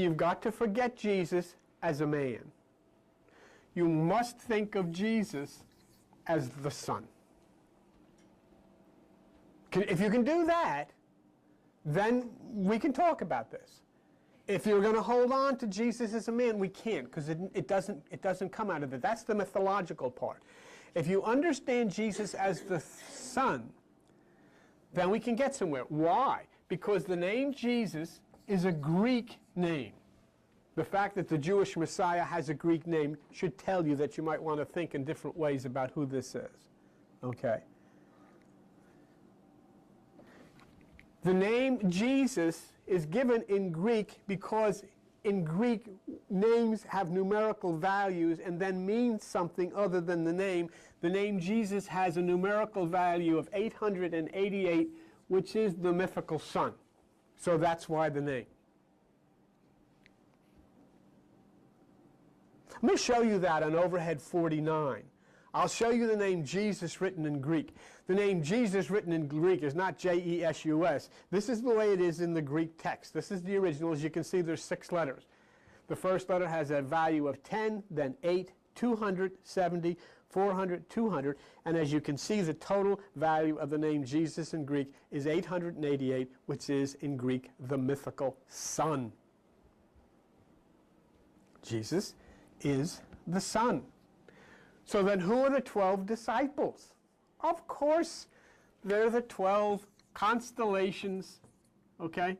you've got to forget Jesus as a man. You must think of Jesus as the Son. If you can do that, then we can talk about this. If you're going to hold on to Jesus as a man, we can't, because it doesn't come out of it. That's the mythological part. If you understand Jesus as the Son, then we can get somewhere. Why? Because the name Jesus is a Greek name. The fact that the Jewish Messiah has a Greek name should tell you that you might want to think in different ways about who this is. Okay? The name Jesus is given in Greek because in Greek, names have numerical values and then mean something other than the name. The name Jesus has a numerical value of 888, which is the mythical Son. So that's why the name. Let me show you that on overhead 49. I'll show you the name Jesus written in Greek. The name Jesus written in Greek is not J-E-S-U-S. This is the way it is in the Greek text. This is the original. As you can see, there's 6 letters. The first letter has a value of 10, then 8, 270, 400, 200. And as you can see, the total value of the name Jesus in Greek is 888, which is, in Greek, the mythical Son. Jesus is the Son. So then who are the 12 disciples? Of course, they're the 12 constellations, okay?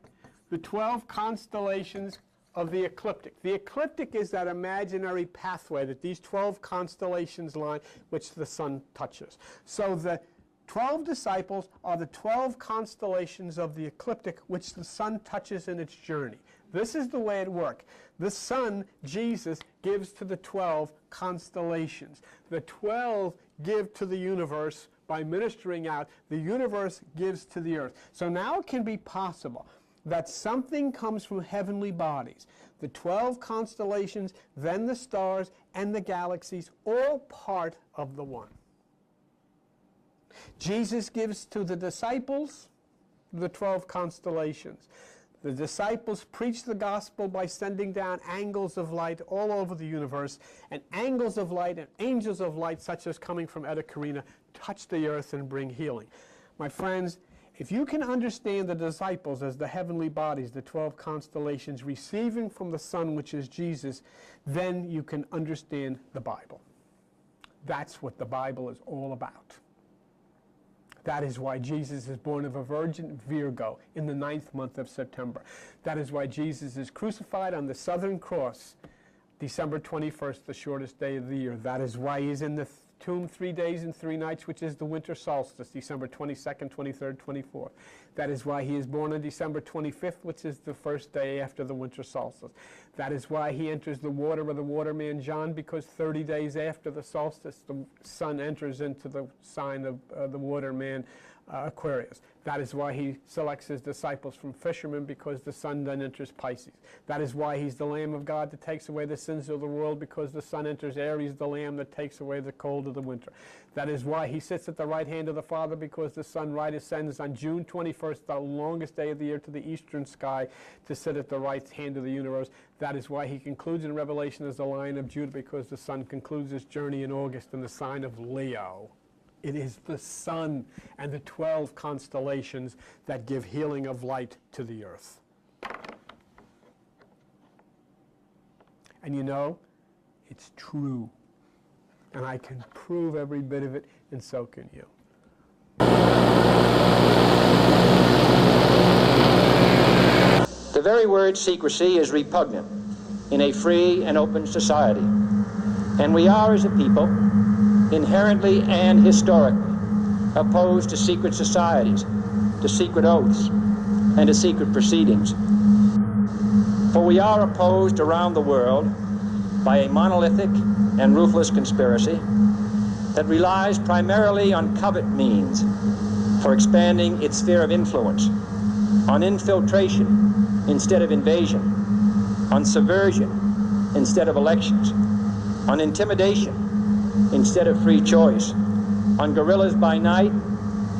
The 12 constellations of the ecliptic. The ecliptic is that imaginary pathway that these 12 constellations line, which the sun touches. So the 12 disciples are the 12 constellations of the ecliptic, which the sun touches in its journey. This is the way it works. The sun, Jesus, gives to the 12 constellations. The 12 give to the universe by ministering out. The universe gives to the earth. So now it can be possible that something comes from heavenly bodies. The 12 constellations, then the stars, and the galaxies, all part of the one. Jesus gives to the disciples the 12 constellations. The disciples preach the gospel by sending down angels of light all over the universe, and angels of light and angels of light, such as coming from Eta Carina, touch the earth and bring healing. My friends, if you can understand the disciples as the heavenly bodies, the 12 constellations receiving from the Son, which is Jesus, then you can understand the Bible. That's what the Bible is all about. That is why Jesus is born of a virgin, Virgo, in the 9th month of September. That is why Jesus is crucified on the Southern Cross, December 21st, the shortest day of the year. That is why he's in the tomb 3 days and 3 nights, which is the winter solstice, December 22nd, 23rd, 24th. That is why he is born on December 25th, which is the first day after the winter solstice. That is why he enters the water with the waterman John, because 30 days after the solstice, the sun enters into the sign of the waterman Aquarius. That is why he selects his disciples from fishermen, because the sun then enters Pisces. That is why he's the Lamb of God that takes away the sins of the world, because the sun enters Aries, the Lamb that takes away the cold of the winter. That is why he sits at the right hand of the Father, because the sun right ascends on June 21st, the longest day of the year, to the eastern sky to sit at the right hand of the universe. That is why he concludes in Revelation as the Lion of Judah, because the sun concludes his journey in August in the sign of Leo. It is the sun and the 12 constellations that give healing of light to the earth. And you know, it's true. And I can prove every bit of it, and so can you. The very word secrecy is repugnant in a free and open society. And we are, as a people, inherently and historically opposed to secret societies, to secret oaths, and to secret proceedings. For we are opposed around the world by a monolithic and ruthless conspiracy that relies primarily on covert means for expanding its sphere of influence, on infiltration instead of invasion, on subversion instead of elections, on intimidation instead of free choice, on guerrillas by night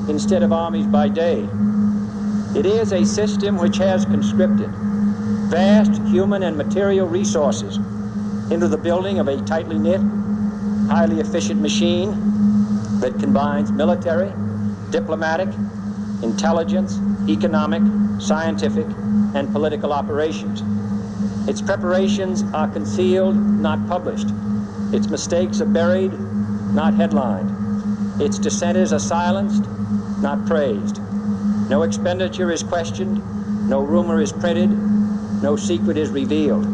instead of armies by day. It is a system which has conscripted vast human and material resources into the building of a tightly knit, highly efficient machine that combines military, diplomatic, intelligence, economic, scientific, and political operations. Its preparations are concealed, not published. Its mistakes are buried, not headlined. Its dissenters are silenced, not praised. No expenditure is questioned, no rumor is printed, no secret is revealed.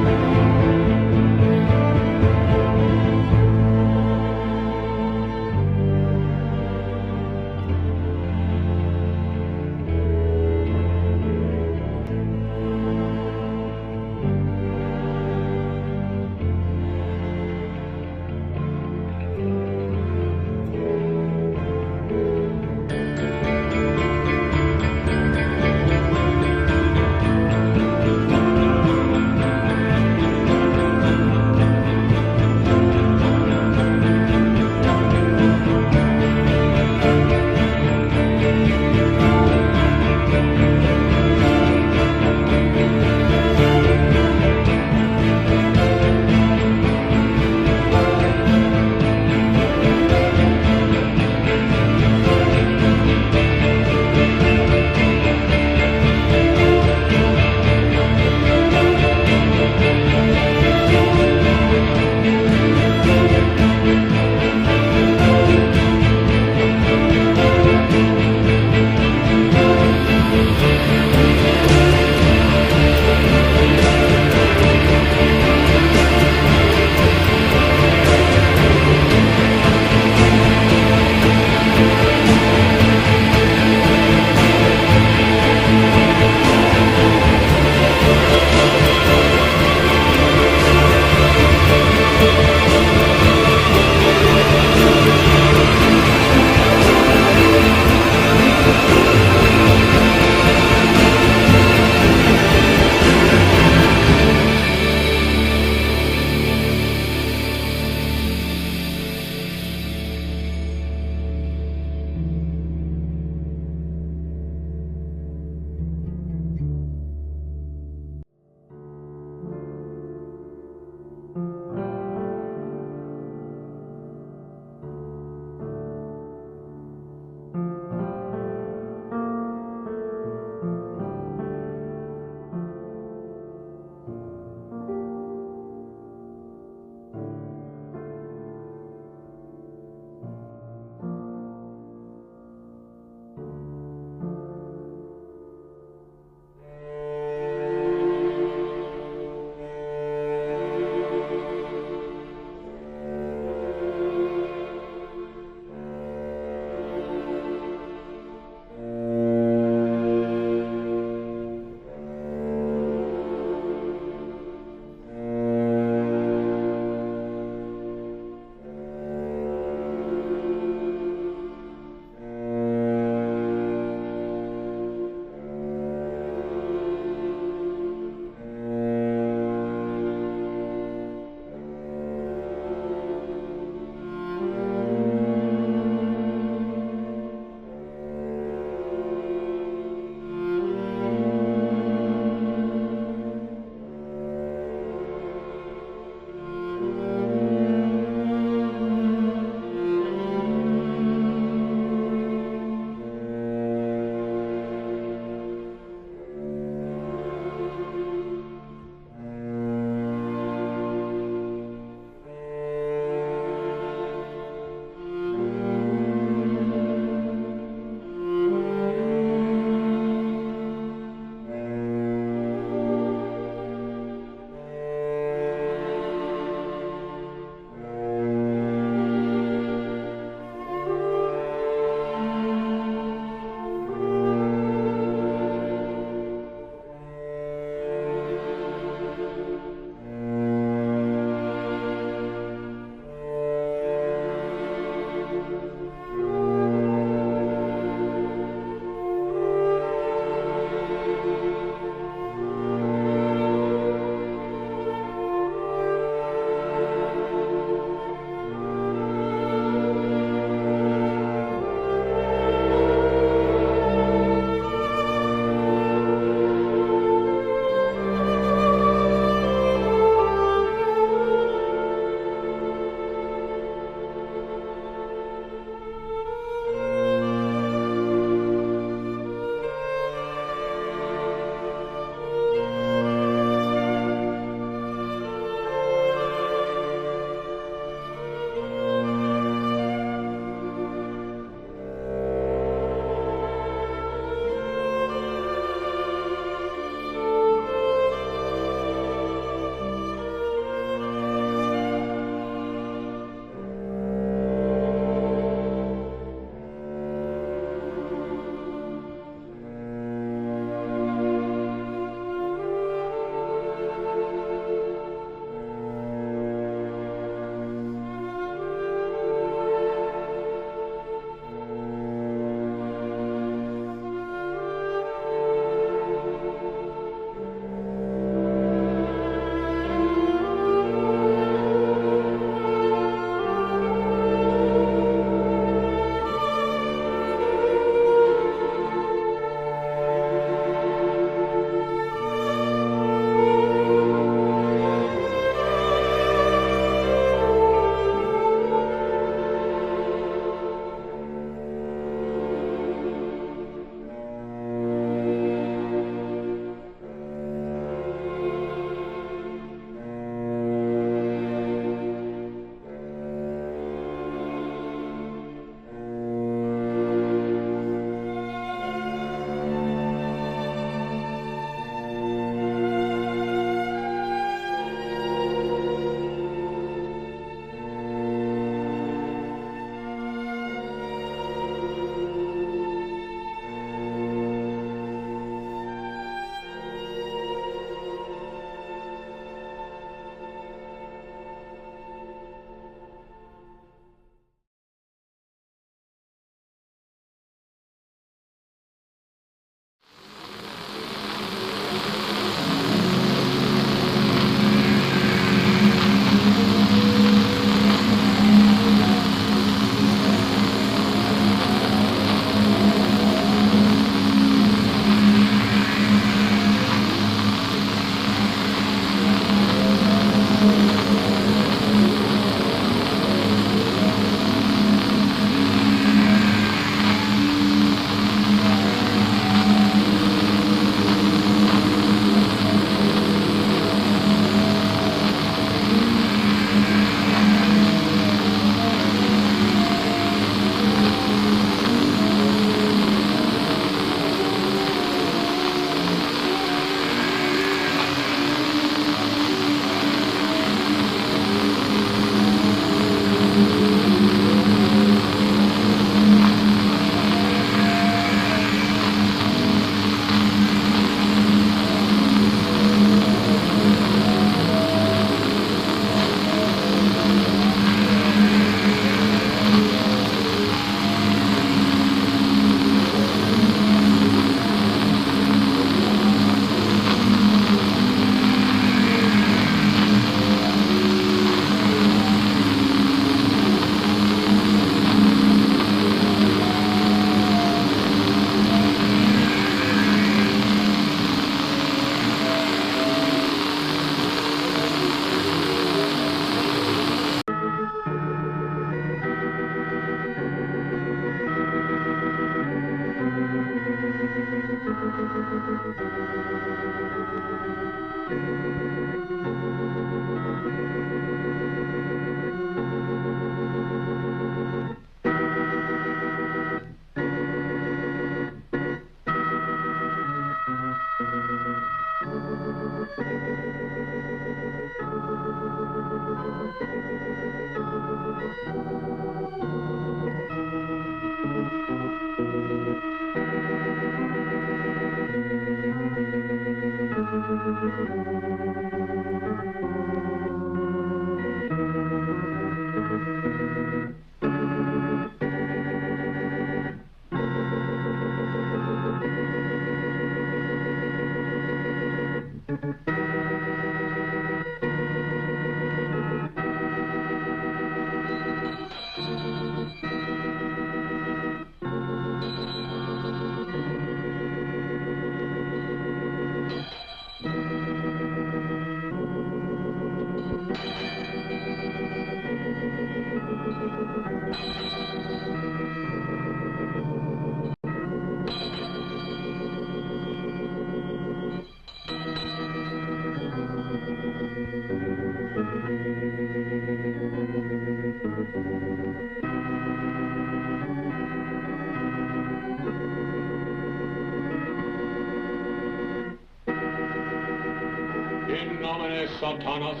nomine Satanas,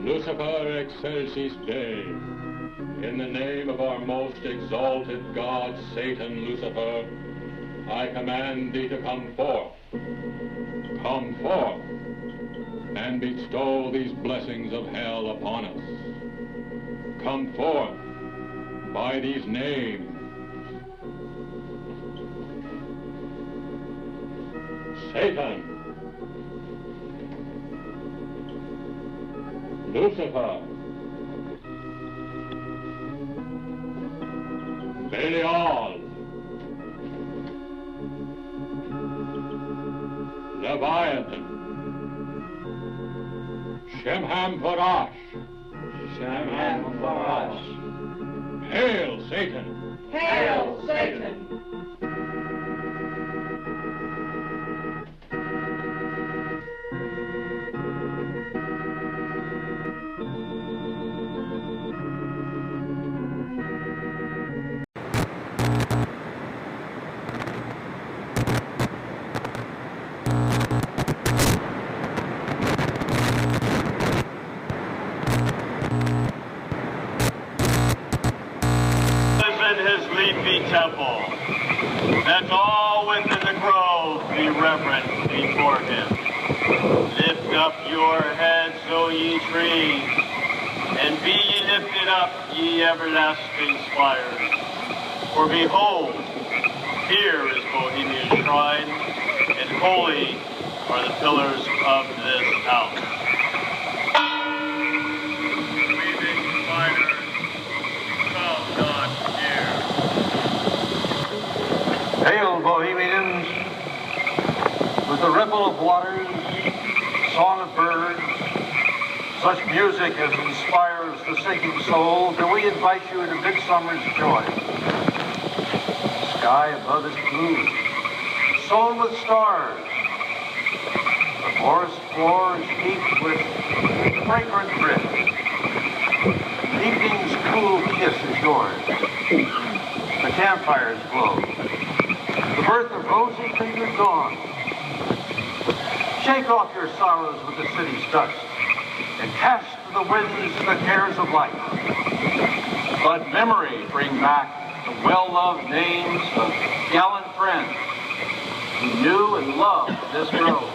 Lucifer excelsis Dei. In the name of our most exalted God, Satan, Lucifer, I command thee to come forth. Come forth, and bestow these blessings of hell upon us. Come forth by these names. Satan, Lucifer, Belial, Leviathan, Shemham-Parash, Hail, Satan! Hail, Satan! Temple, that all within the grove be reverent before him. Lift up your heads, O ye trees, and be ye lifted up, ye everlasting spires. For behold, here is Bohemia's shrine, and holy are the pillars of this house. Weaving spiders, come not near. Hail, Bohemians, with the ripple of waters, song of birds, such music as inspires the sinking soul, do we invite you into midsummer's joy. The sky above is blue, sown with stars. The forest floor is heaped with fragrant drift. Evening's cool kiss is yours. The campfires glow. The birth of rosy-fingered dawn. Shake off your sorrows with the city's dust and cast to the winds the cares of life. Let memory bring back the well-loved names of gallant friends who knew and loved this grove.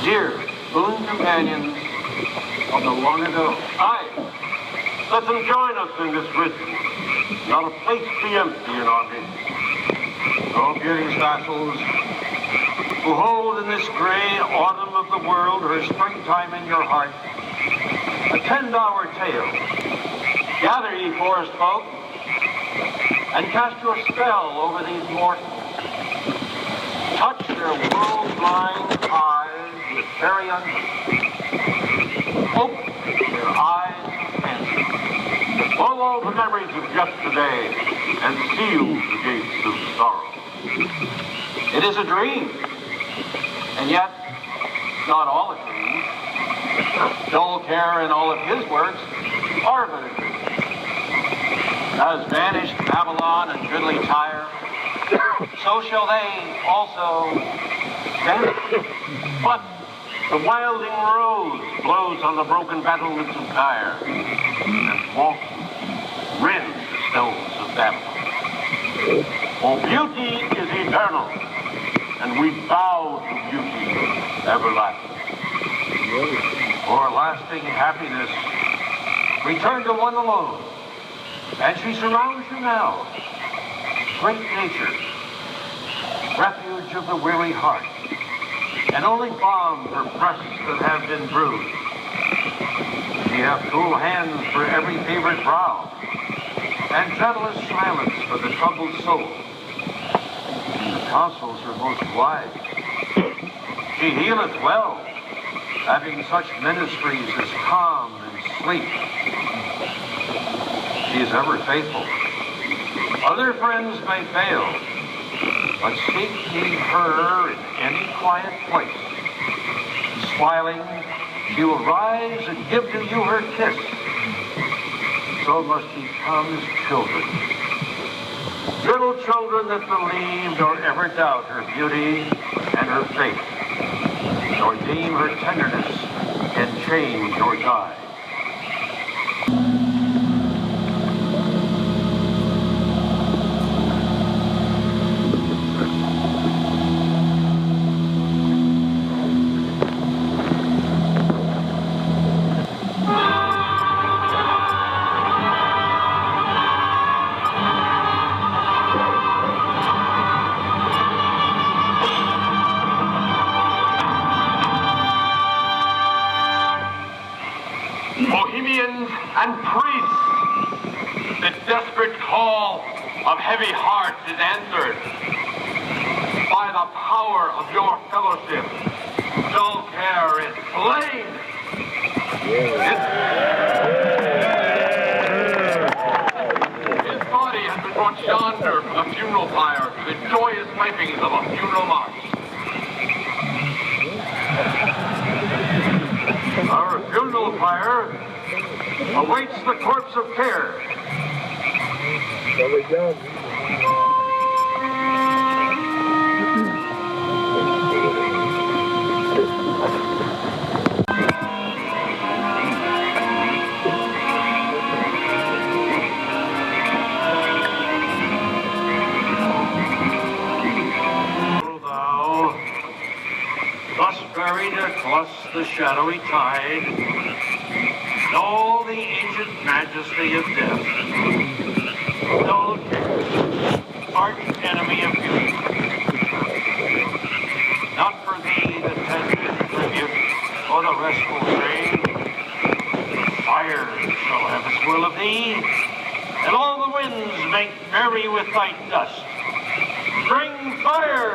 Dear boon companions of the long ago. Aye, let them join us in this ritual. Not a place be empty in our midst. O beauty's vassals, who hold in this gray autumn of the world her springtime in your heart, attend our tale. Gather, ye forest folk, and cast your spell over these mortals. Touch their world-blind eyes with fairy unction. Open their eyes and follow the memories of yesterday and seal the gates of sorrow. It is a dream, and yet not all a dream. Dull care and all of his works are but a dream. As vanished Babylon and goodly Tyre, so shall they also vanish. But the wilding rose blows on the broken battlements of Tyre, and walks rends the stones of Babylon. For beauty is eternal, and we bow to beauty everlasting. For lasting happiness, return to one alone, and she surrounds you now. Great nature, refuge of the weary heart, and only balm for breasts that have been bruised. She hath cool hands for every favored brow, and gentlest silence for the troubled soul. The counsels are most wise. She healeth well, having such ministries as calm and sleep. She is ever faithful. Other friends may fail, but seek ye her in any quiet place. And smiling, she will rise and give to you her kiss. So must ye come as children. Little children that believe nor ever doubt her beauty and her faith. So nor deem her tenderness can change or guide. Bohemians and priests, the desperate call of heavy hearts is answered by the power of your fellowship. Dull care is slain. His body has been brought yonder from the funeral pyre to the joyous pipings of a funeral march. Our funeral pyre awaits the corpse of care. O thou, thus buried across the shadowy tide, in all the ancient majesty of death, dull care, arch enemy of beauty. Not for thee the tender tribute or the restful strain. Fire shall have its will of thee, and all the winds make merry with thy dust. Bring fire!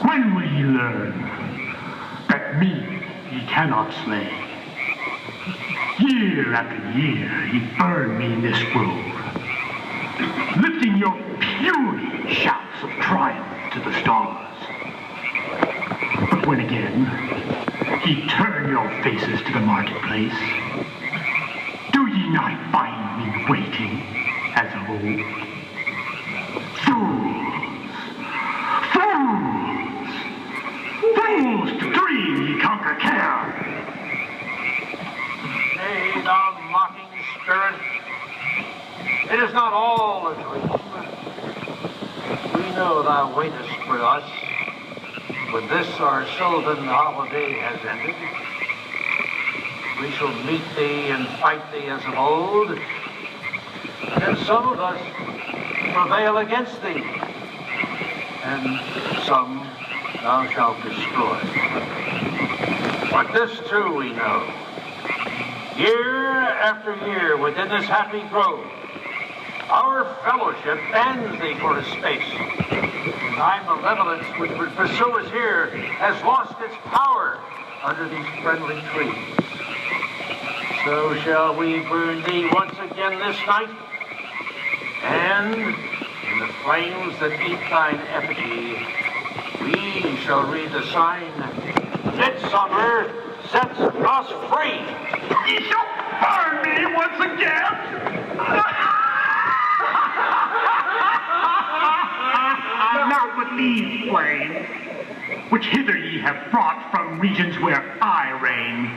When will ye learn that me ye cannot slay? Year after year ye burn me in this grove, lifting your puny shouts of triumph to the stars. But when again ye turn your faces to the marketplace, do ye not find me waiting as of old? Fools to dream ye conquer care. Nay, thou mocking spirit, it is not all a dream. We know thou waitest for us when this our sylvan holiday has ended. We shall meet thee and fight thee as of old, and some of us prevail against thee, and some thou shalt destroy. But this too we know. Year after year within this happy grove, our fellowship bans thee for a space. Thy malevolence which would pursue us here has lost its power under these friendly trees. So shall we burn thee once again this night, and in the flames that eat thine effigy, we shall read the sign, Midsummer sets us free. Ye shall burn me once again! Not with these flames, which hither ye have brought from regions where I reign.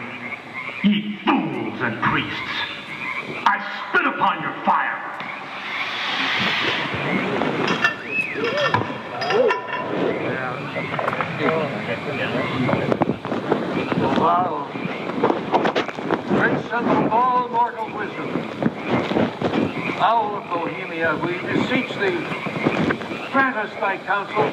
Ye fools and priests, I spit upon your fire. Wow. Great Son of all mortal wisdom, Owl of Bohemia, we beseech thee, grant us thy counsel.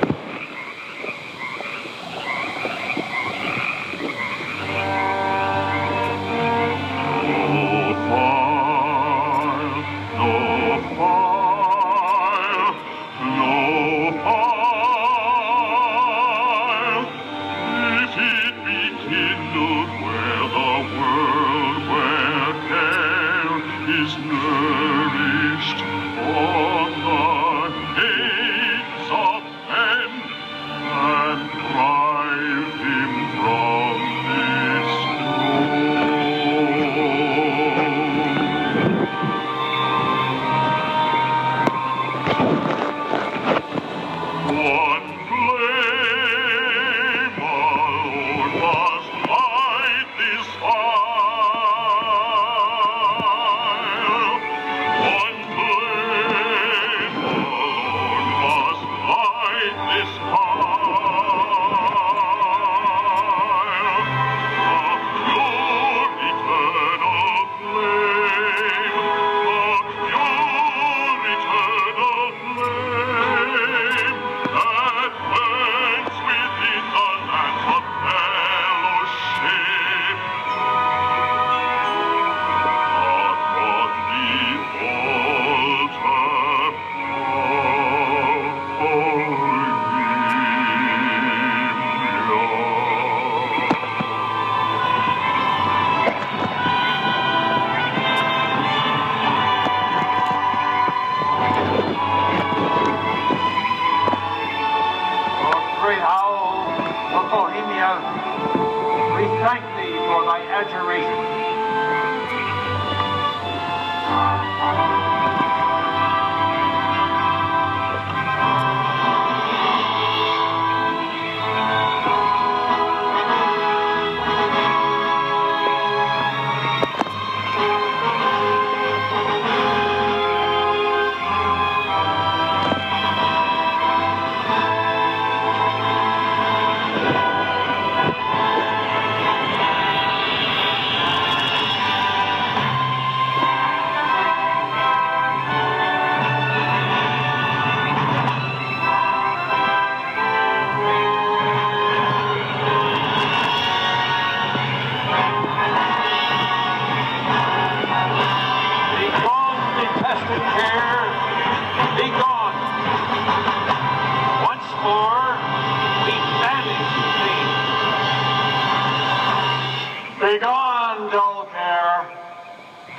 Begone, dull care.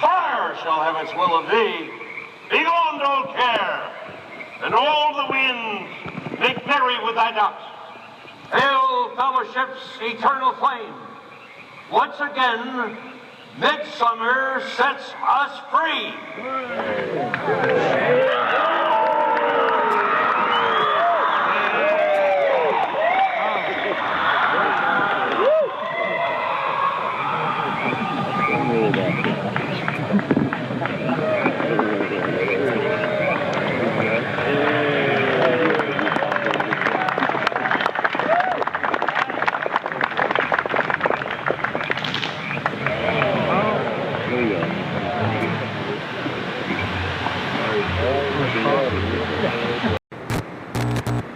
Fire shall have its will of thee. Begone, dull care. And all the winds make merry with thy doubts. Hail, fellowship's eternal flame. Once again, midsummer sets us free.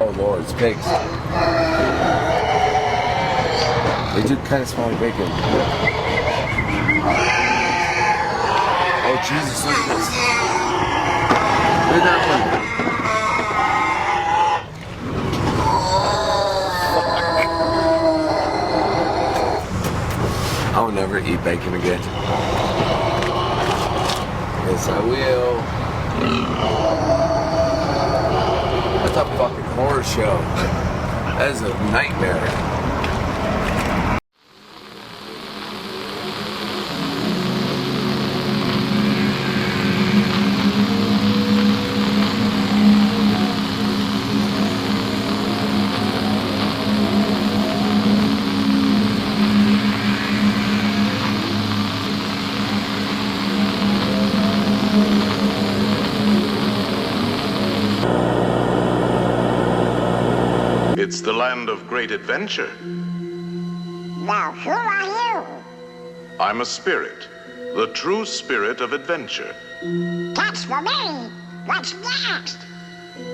Oh Lord, it's pigs. They do kind of smell like bacon. Oh Jesus, look at this. Look at that one. I'll never eat bacon again. Yes, I will. That's a fucking horror show. That is a nightmare. It's the land of great adventure. Now, who are you? I'm a spirit, the true spirit of adventure. That's for me. What's next?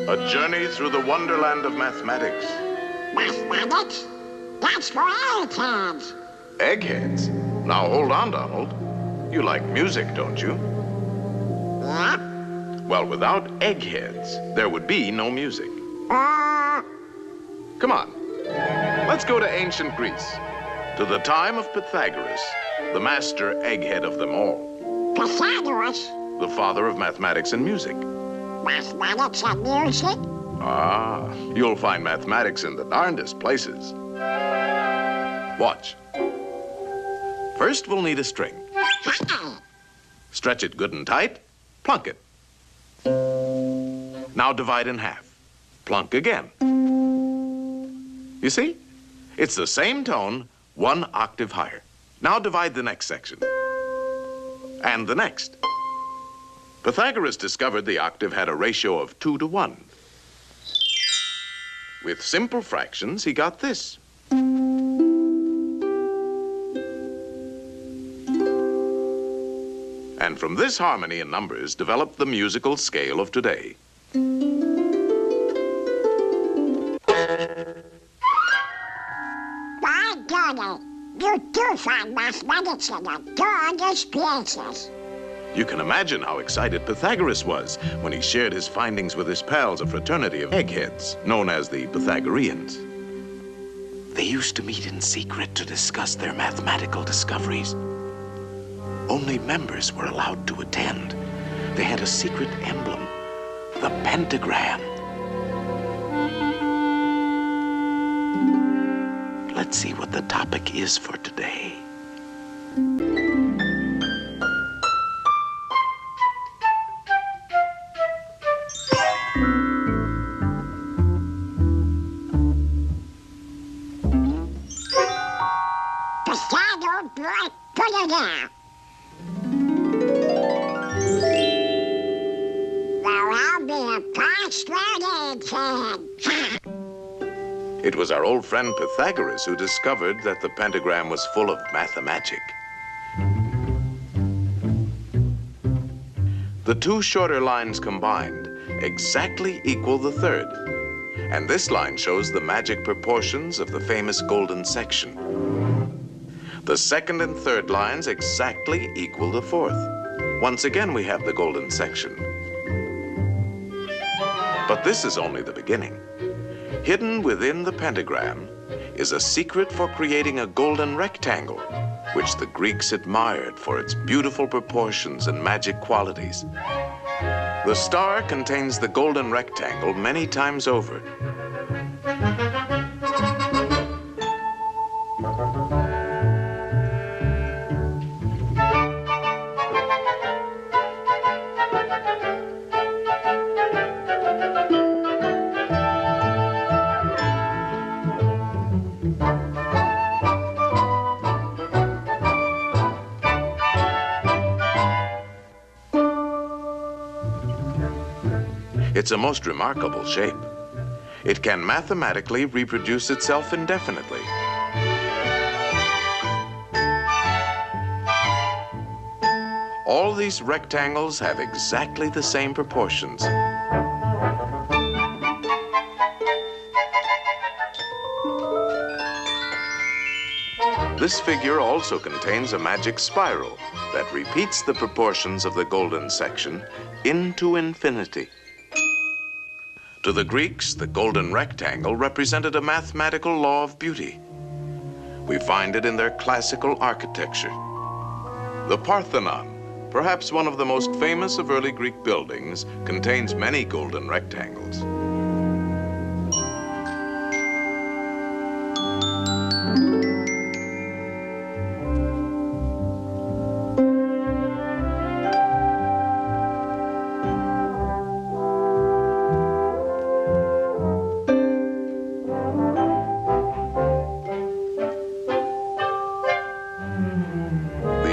A journey through the wonderland of mathematics. Mathematics? That's for all kids. Eggheads? Now hold on, Donald. You like music, don't you? Yeah? Well, without eggheads, there would be no music. Come on. Let's go to ancient Greece, to the time of Pythagoras, the master egghead of them all. Pythagoras? The father of mathematics and music. Mathematics and music? Ah, you'll find mathematics in the darndest places. Watch. First, we'll need a string. Stretch it good and tight, plunk it. Now divide in half. Plunk again. You see? It's the same tone, 1 octave higher. Now divide the next section. And the next. Pythagoras discovered the octave had a ratio of 2 to 1. With simple fractions, he got this. And from this harmony in numbers developed the musical scale of today. By golly, you do find mathematics in the darndest places. You can imagine how excited Pythagoras was when he shared his findings with his pals, a fraternity of eggheads, known as the Pythagoreans. They used to meet in secret to discuss their mathematical discoveries. Only members were allowed to attend. They had a secret emblem, the pentagram. Let's see what the topic is for today. Pythagoras, boy, put it down. Well, I'll be a frustrated kid. It was our old friend Pythagoras who discovered that the pentagram was full of mathemagic. The 2 shorter lines combined exactly equal the third. And this line shows the magic proportions of the famous golden section. The second and third lines exactly equal the fourth. Once again, we have the golden section. But this is only the beginning. Hidden within the pentagram is a secret for creating a golden rectangle, which the Greeks admired for its beautiful proportions and magic qualities. The star contains the golden rectangle many times over. It's a most remarkable shape. It can mathematically reproduce itself indefinitely. All these rectangles have exactly the same proportions. This figure also contains a magic spiral that repeats the proportions of the golden section into infinity. To the Greeks, the golden rectangle represented a mathematical law of beauty. We find it in their classical architecture. The Parthenon, perhaps one of the most famous of early Greek buildings, contains many golden rectangles.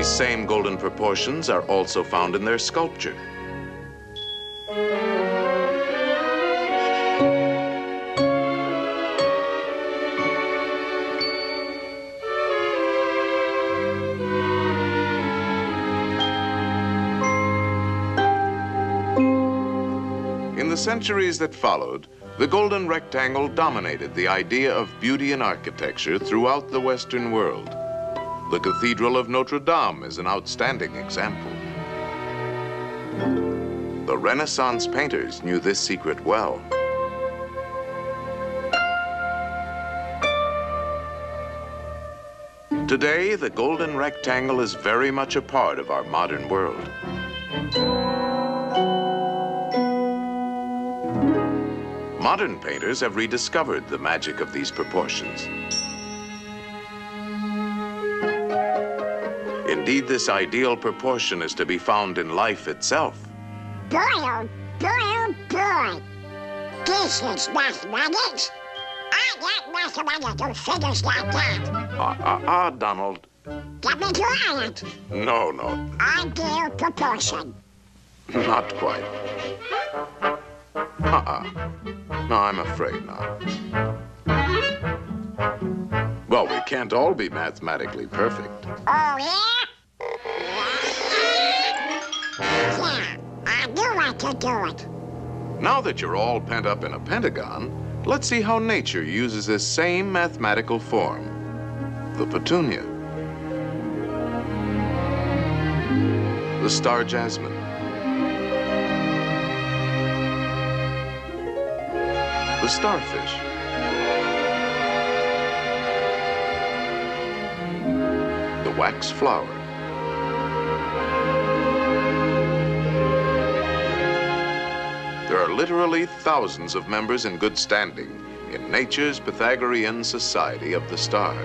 Same golden proportions are also found in their sculpture. In the centuries that followed, the golden rectangle dominated the idea of beauty in architecture throughout the Western world. The Cathedral of Notre Dame is an outstanding example. The Renaissance painters knew this secret well. Today, the golden rectangle is very much a part of our modern world. Modern painters have rediscovered the magic of these proportions. Indeed, this ideal proportion is to be found in life itself. Boy, oh boy, oh boy. This is mathematics. I got mathematical figures like that. Donald. Let me try it. No. Ideal proportion. Not quite. No, I'm afraid not. Well, we can't all be mathematically perfect. Oh, yeah? Yeah, I knew I could do it. Now that you're all pent up in a pentagon, let's see how nature uses this same mathematical form, the petunia, the star jasmine, the starfish, the wax flower, there are literally thousands of members in good standing in nature's Pythagorean Society of the Star.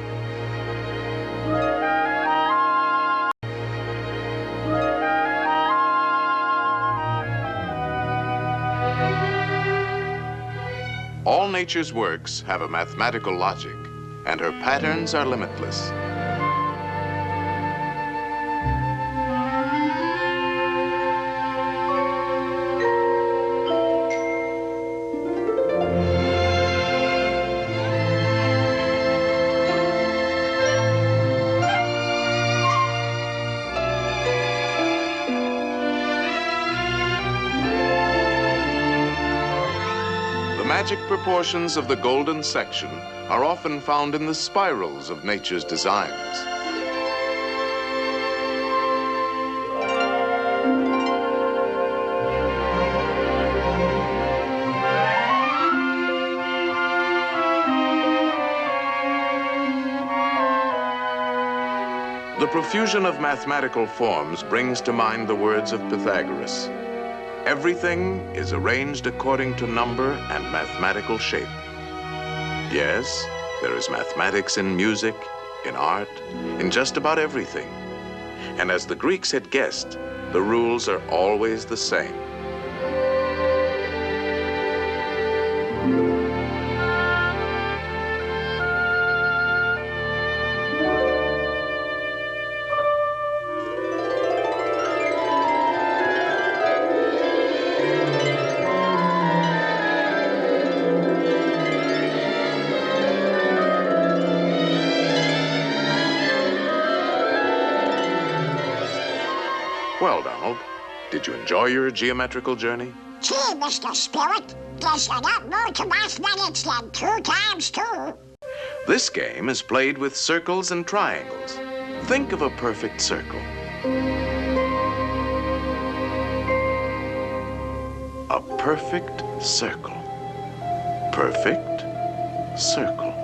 All nature's works have a mathematical logic, and her patterns are limitless. The magic proportions of the golden section are often found in the spirals of nature's designs. The profusion of mathematical forms brings to mind the words of Pythagoras. Everything is arranged according to number and mathematical shape. Yes, there is mathematics in music, in art, in just about everything. And as the Greeks had guessed, the rules are always the same. Well, Donald, did you enjoy your geometrical journey? Gee, Mr. Spirit, there's a lot more to mathematics than 2 times 2. This game is played with circles and triangles. Think of a perfect circle. A perfect circle. Perfect circle.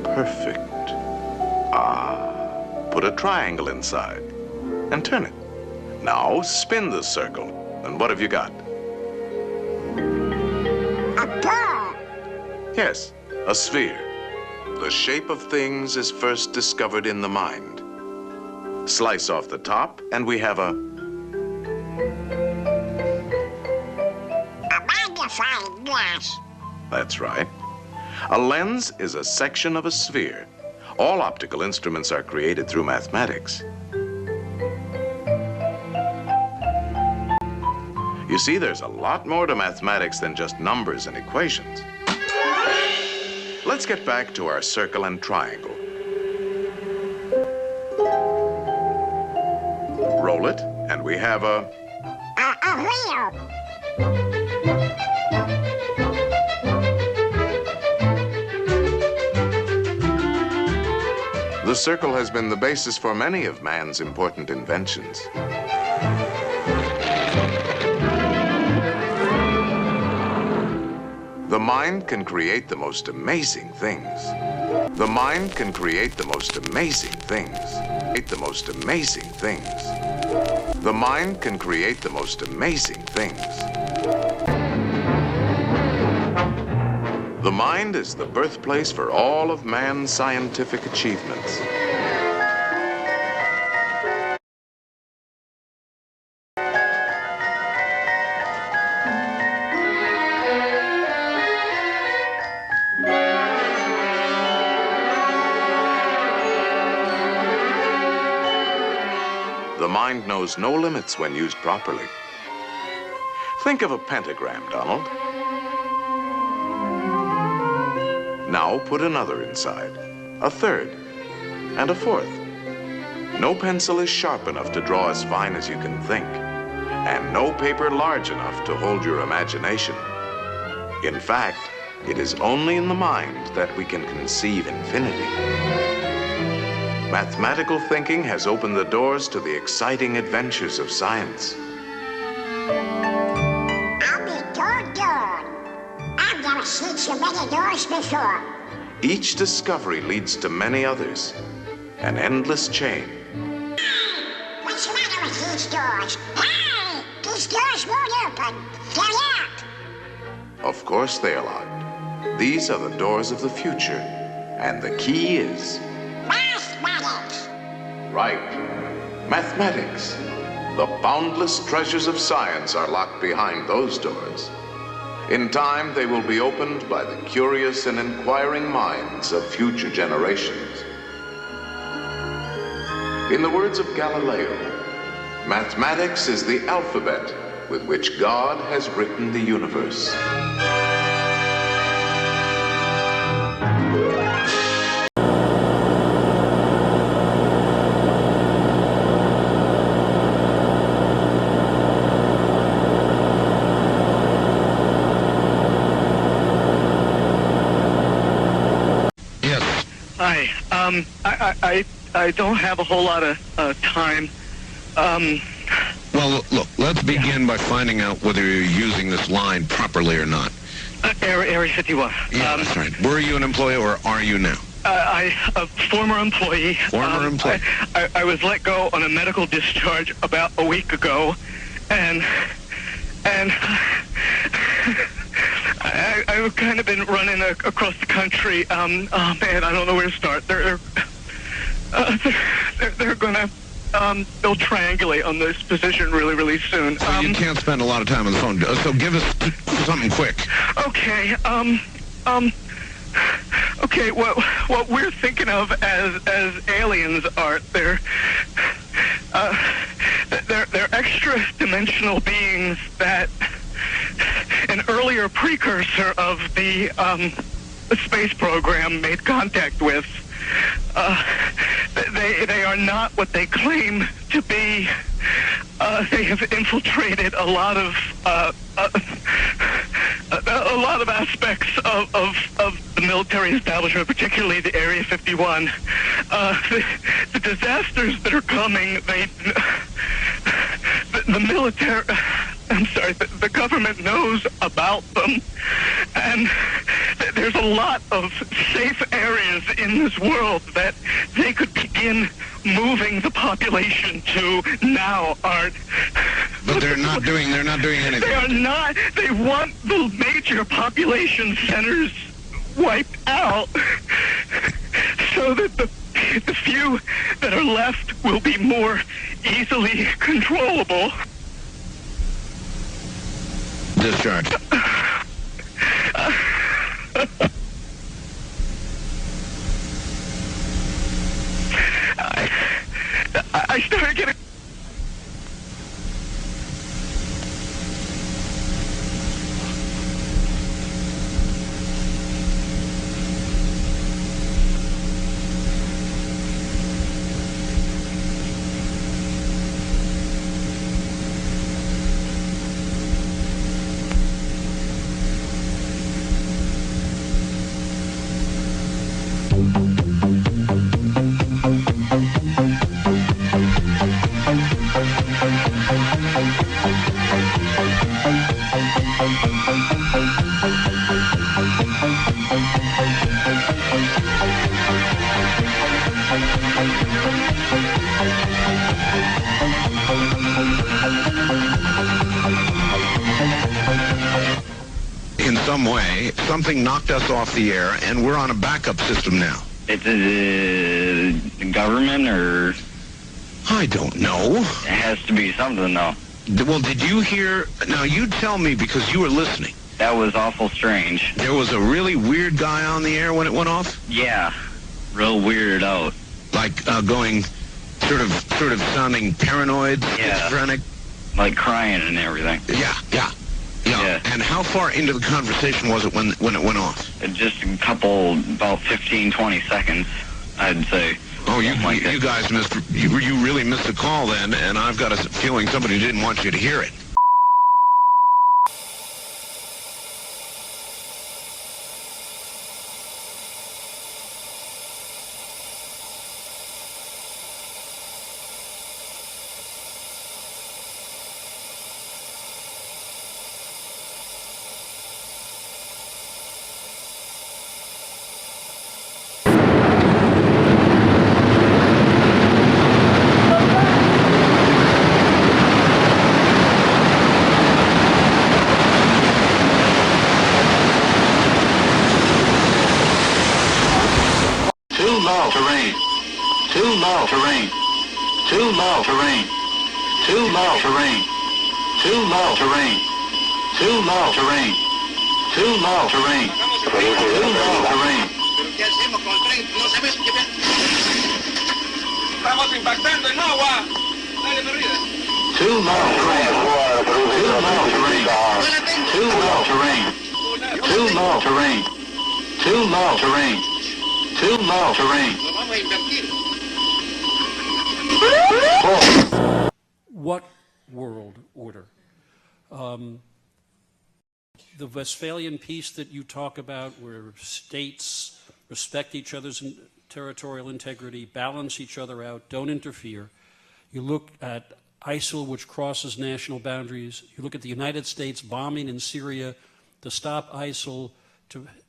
Perfect. Put a triangle inside and turn it. Now spin the circle. And what have you got? A ball. Yes, a sphere. The shape of things is first discovered in the mind. Slice off the top, and we have a magnifying glass. That's right. A lens is a section of a sphere. All optical instruments are created through mathematics. You see, there's a lot more to mathematics than just numbers and equations. Let's get back to our circle and triangle. Roll it, and we have a wheel. The The circle has been the basis for many of man's important inventions. The mind can create the most amazing things. The mind can create the most amazing things. The most amazing things. The mind can create the most amazing things. The mind is the birthplace for all of man's scientific achievements. The mind knows no limits when used properly. Think of a pentagram, Donald. Now put another inside, a third, and a fourth. No pencil is sharp enough to draw as fine as you can think, and no paper large enough to hold your imagination. In fact, it is only in the mind that we can conceive infinity. Mathematical thinking has opened the doors to the exciting adventures of science. I'll be doggone. I've never seen so many doors before. Each discovery leads to many others, an endless chain. What's the matter with these doors? Hey! These doors won't open. They're locked. Of course they are locked. These are the doors of the future, and the key is... Mathematics. Right. Mathematics. The boundless treasures of science are locked behind those doors. In time, they will be opened by the curious and inquiring minds of future generations. In the words of Galileo, mathematics is the alphabet with which God has written the universe. I don't have a whole lot of time. Well, look, let's begin by finding out whether you're using this line properly or not. Area 51. Yeah, that's right. Were you an employee or are you now? A former employee. Former employee. I was let go on a medical discharge about a week ago, and I've kind of been running across the country. Oh man, I don't know where to start. They're gonna they'll triangulate on this position really soon. So you can't spend a lot of time on the phone. So give us something quick. Okay. Okay. What we're thinking of as aliens are they're extra-dimensional beings that an earlier precursor of the space program made contact with. They are not what they claim to be. They have infiltrated a lot of aspects of the military establishment, particularly the Area 51. The disasters that are coming, the military, I'm sorry, the government knows about them, and there's a lot of safe areas in this world that they could begin moving the population to now, Art. But they're not doing anything. They are not. They want the major population centers wiped out so that the few that are left will be more easily controllable. Discharge. I started getting... In some way, something knocked us off the air, and we're on a backup system now. It's the government, or? I don't know. It has to be something, though. Well, did you hear? Now, you tell me, because you were listening. That was awful strange. There was a really weird guy on the air when it went off? Yeah, real weirded out. Like going sort of sounding paranoid, schizophrenic? Like crying and everything. Yeah. And how far into the conversation was it when it went off? Just a couple, about 15, 20 seconds, I'd say. Oh, you guys missed, you really missed the call then, and I've got a feeling somebody didn't want you to hear it. Estamos impactando en agua. Dale, me ríe. Too low terrain. Too low terrain. Too low terrain. Too low terrain. Too low terrain. Too low terrain. Nos vamos a invertir. What world order? The Westphalian peace that you talk about, where states respect each other's territorial integrity, balance each other out, don't interfere. You look at ISIL, which crosses national boundaries. You look at the United States bombing in Syria to stop ISIL,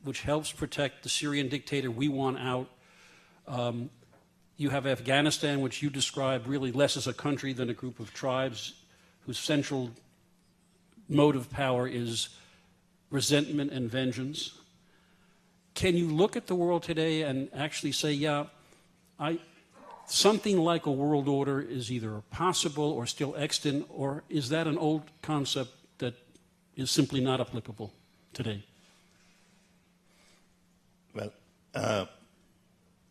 which helps protect the Syrian dictator we want out. You have Afghanistan, which you describe really less as a country than a group of tribes whose central mode of power is resentment and vengeance. Can you look at the world today and actually say, yeah, something like a world order is either possible or still extant, or is that an old concept that is simply not applicable today? Well,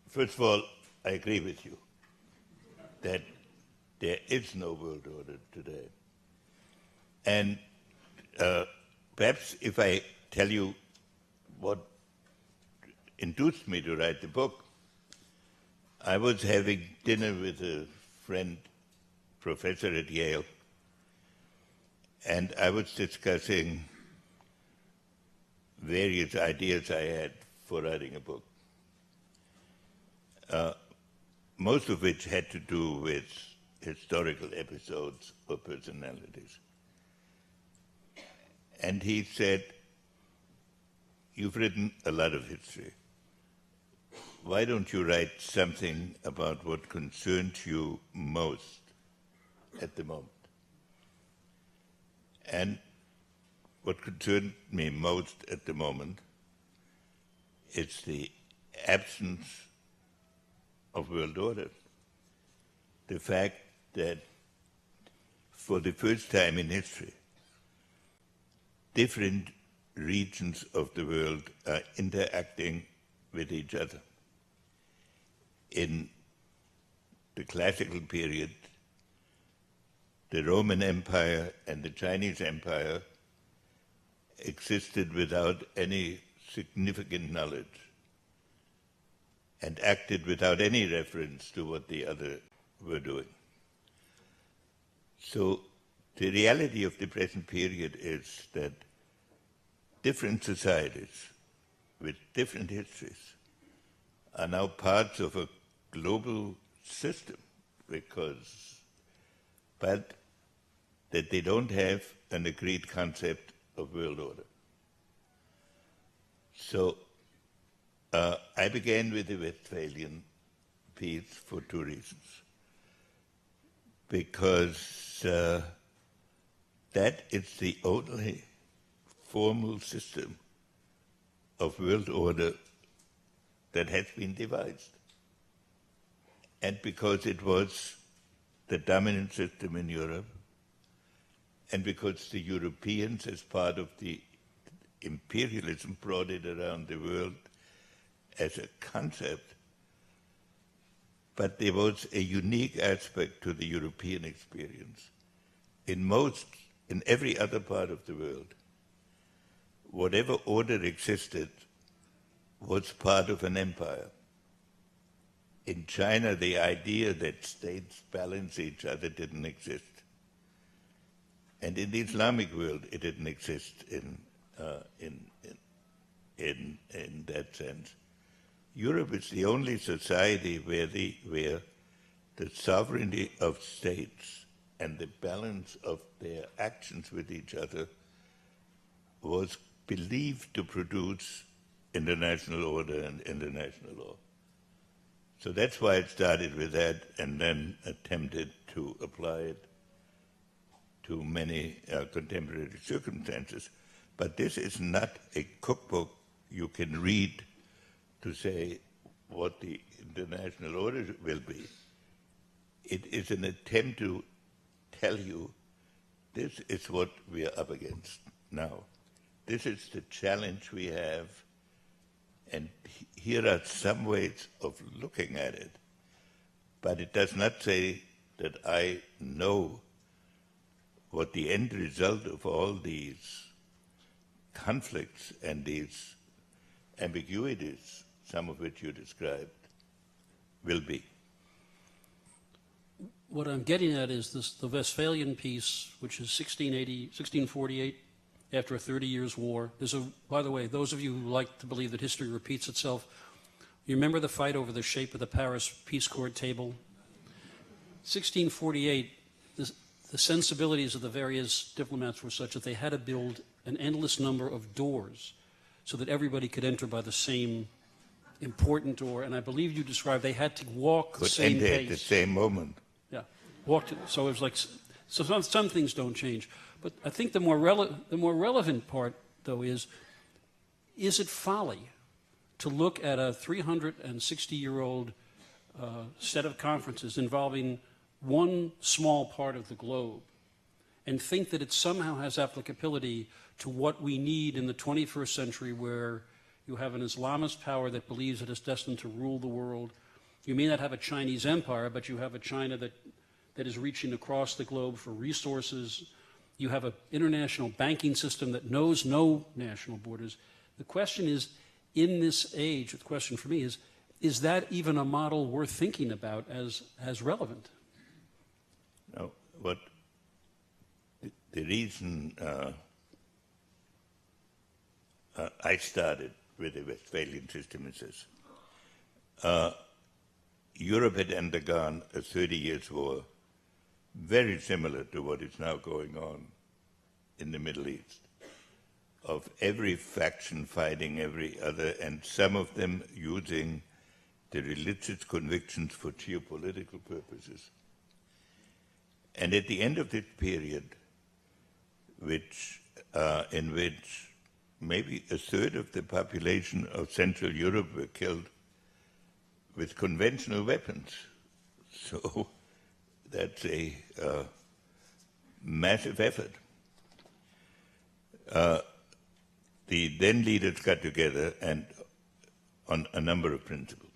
first of all, I agree with you that there is no world order today. And perhaps if I tell you what induced me to write the book, I was having dinner with a friend, professor at Yale, and I was discussing various ideas I had for writing a book, most of which had to do with historical episodes or personalities. And he said, "You've written a lot of history. Why don't you write something about what concerns you most at the moment?" And what concerned me most at the moment is the absence of world order. The fact that for the first time in history, different regions of the world are interacting with each other. In the classical period, the Roman Empire and the Chinese Empire existed without any significant knowledge and acted without any reference to what the other were doing. So the reality of the present period is that different societies with different histories are now parts of a global system, but that they don't have an agreed concept of world order. So I began with the Westphalian peace for two reasons. Because that is the only formal system of world order that has been devised. And because it was the dominant system in Europe, and because the Europeans, as part of the imperialism, brought it around the world as a concept. But there was a unique aspect to the European experience. In every other part of the world, whatever order existed was part of an empire. In China, the idea that states balance each other didn't exist. And in the Islamic world, it didn't exist in that sense. Europe is the only society where the sovereignty of states and the balance of their actions with each other was believed to produce international order and international law. So that's why it started with that and then attempted to apply it to many contemporary circumstances. But this is not a cookbook you can read to say what the international order will be. It is an attempt to tell you this is what we are up against now. This is the challenge we have, and here are some ways of looking at it. But it does not say that I know what the end result of all these conflicts and these ambiguities, some of which you described, will be. What I'm getting at is the Westphalian peace, which is 1648, after a 30 years war. By the way, those of you who like to believe that history repeats itself, you remember the fight over the shape of the Paris Peace Court table? 1648, the sensibilities of the various diplomats were such that they had to build an endless number of doors so that everybody could enter by the same important door. And I believe you described they had to walk the same pace. At the same moment. Yeah, so it was like, so some things don't change. But I think the more relevant part, though, is it folly to look at a 360-year-old set of conferences involving one small part of the globe and think that it somehow has applicability to what we need in the 21st century, where you have an Islamist power that believes it is destined to rule the world. You may not have a Chinese empire, but you have a China that is reaching across the globe for resources. You have an international banking system that knows no national borders. The question is, in this age, the question for me is that even a model worth thinking about as relevant? No, what the reason I started with the Westphalian system is this. Europe had undergone a 30 years war very similar to what is now going on in the Middle East, of every faction fighting every other, and some of them using the religious convictions for geopolitical purposes. And at the end of this period, in which maybe a third of the population of Central Europe were killed with conventional weapons. So that's a massive effort. The then leaders got together and on a number of principles,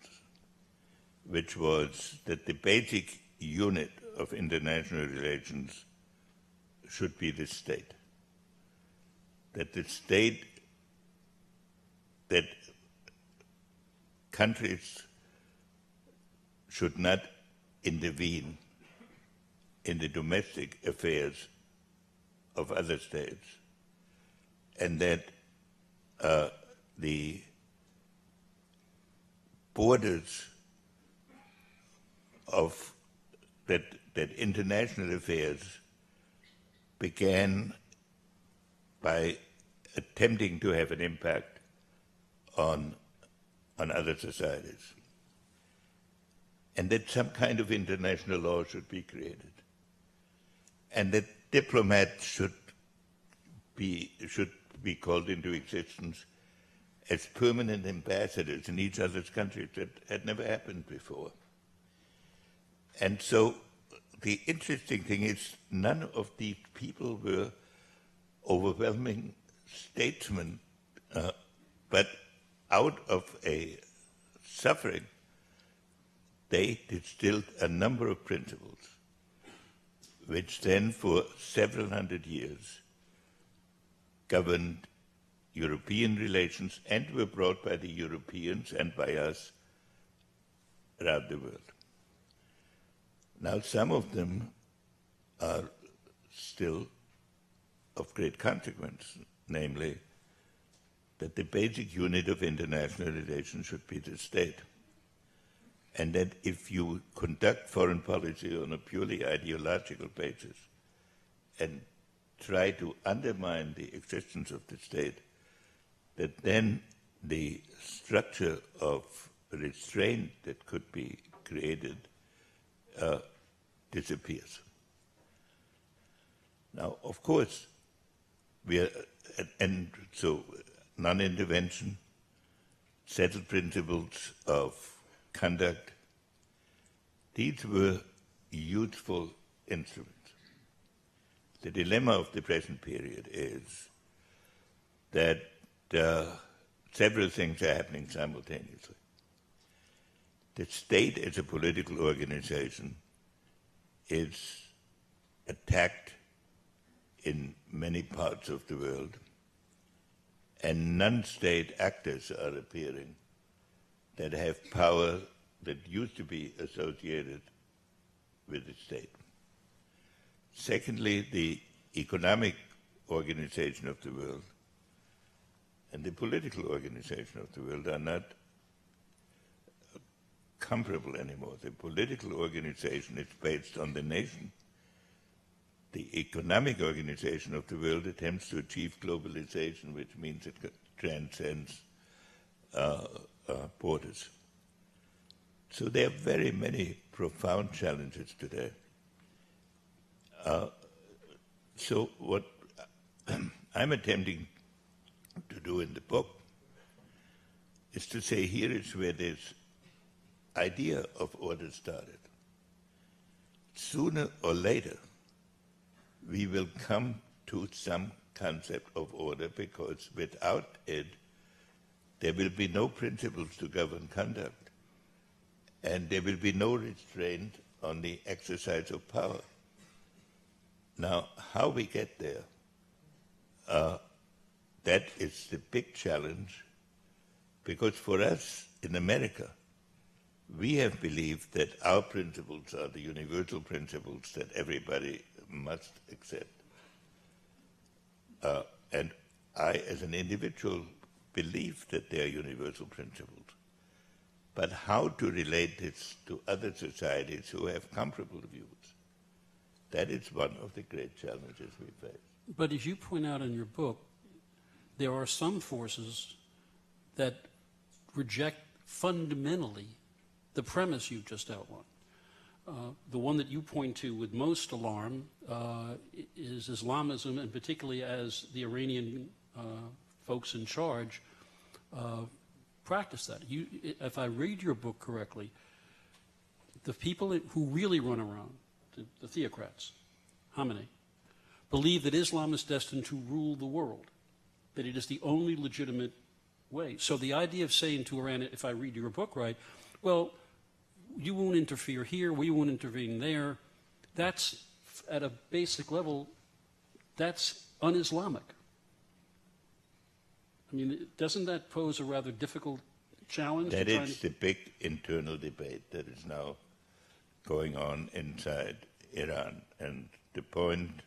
which was that the basic unit of international relations should be the state. That the state, that countries should not intervene in the domestic affairs of other states, and that the borders of that international affairs began by attempting to have an impact on other societies, and that some kind of international law should be created, and that diplomats should be called into existence as permanent ambassadors in each other's countries. That had never happened before. And so the interesting thing is none of these people were overwhelming statesmen, but out of a suffering, they distilled a number of principles, which then for several hundred years governed European relations and were brought by the Europeans and by us around the world. Now, some of them are still of great consequence, namely that the basic unit of international relations should be the state, and that if you conduct foreign policy on a purely ideological basis and try to undermine the existence of the state, that then the structure of restraint that could be created disappears. Now, of course, and so non-intervention, settled principles of conduct, these were useful instruments. The dilemma of the present period is that several things are happening simultaneously. The state as a political organization is attacked in many parts of the world, and non-state actors are appearing that have power that used to be associated with the state. Secondly, the economic organization of the world and the political organization of the world are not comparable anymore. The political organization is based on the nation. The economic organization of the world attempts to achieve globalization, which means it transcends borders. So there are very many profound challenges today. So what I'm attempting to do in the book is to say here is where this idea of order started. Sooner or later, we will come to some concept of order, because without it, there will be no principles to govern conduct, and there will be no restraint on the exercise of power. Now, how we get there, that is the big challenge, because for us in America, we have believed that our principles are the universal principles that everybody must accept. And I, as an individual, believe that they are universal principles. But how to relate this to other societies who have comparable views, that is one of the great challenges we face. But as you point out in your book, there are some forces that reject fundamentally the premise you've just outlined. The one that you point to with most alarm is Islamism, and particularly as the Iranian folks in charge practice that. If I read your book correctly, the people who really run around, the theocrats, Khamenei, believe that Islam is destined to rule the world, that it is the only legitimate way. So the idea of saying to Iran, if I read your book right, well, you won't interfere here, we won't intervene there, that's, at a basic level, that's un-Islamic. I mean, doesn't that pose a rather difficult challenge? That is the big internal debate that is now going on inside Iran. And the point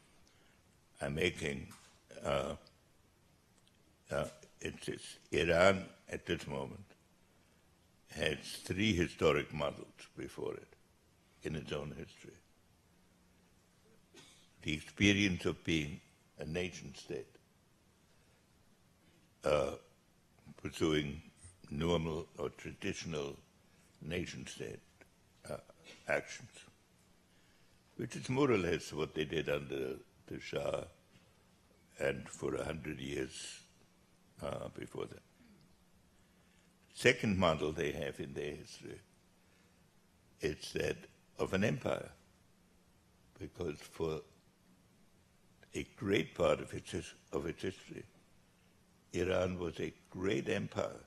I'm making, it's this: Iran at this moment has three historic models before it in its own history. The experience of being a nation state, pursuing normal or traditional nation-state actions, which is more or less what they did under the Shah and for 100 years before that. Second model they have in their history, it's that of an empire, because for a great part of its history, Iran was a great empire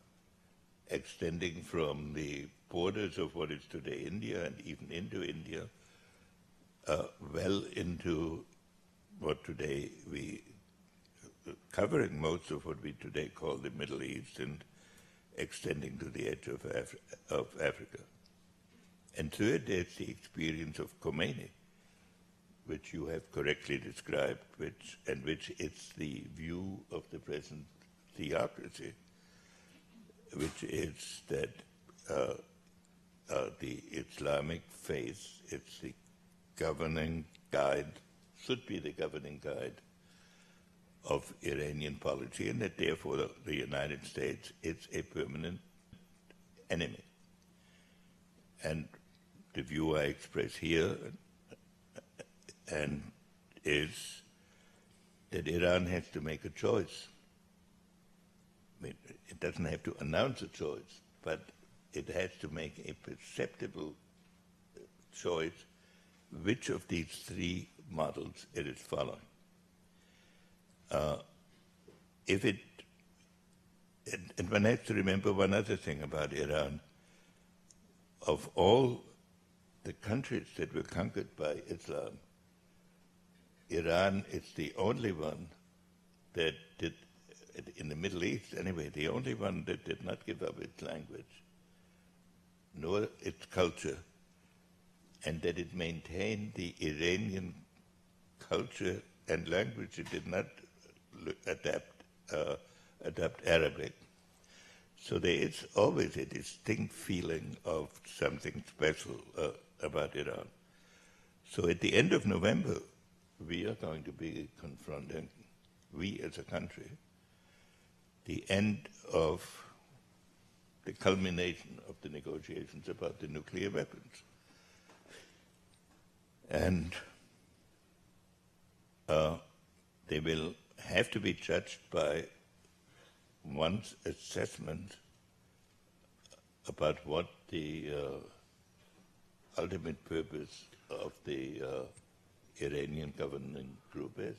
extending from the borders of what is today India and even into India, well into what today covering most of what we today call the Middle East and extending to the edge of Africa. And third, there's the experience of Khomeini, which you have correctly described, which is the view of the present theocracy, which is that the Islamic faith, it's the governing guide, should be the governing guide of Iranian policy, and that therefore the United States is a permanent enemy. And the view I express here and is that Iran has to make a choice. I mean, it doesn't have to announce a choice, but it has to make a perceptible choice which of these three models it is following. And one has to remember one other thing about Iran. Of all the countries that were conquered by Islam, Iran is the only one that did, in the Middle East anyway, the only one that did not give up its language, nor its culture, and that it maintained the Iranian culture and language. It did not adapt Arabic. So there is always a distinct feeling of something special about Iran. So at the end of November, we are going to be confronting, we as a country, the end of the culmination of the negotiations about the nuclear weapons. And they will have to be judged by one's assessment about what the ultimate purpose of the Iranian governing group is.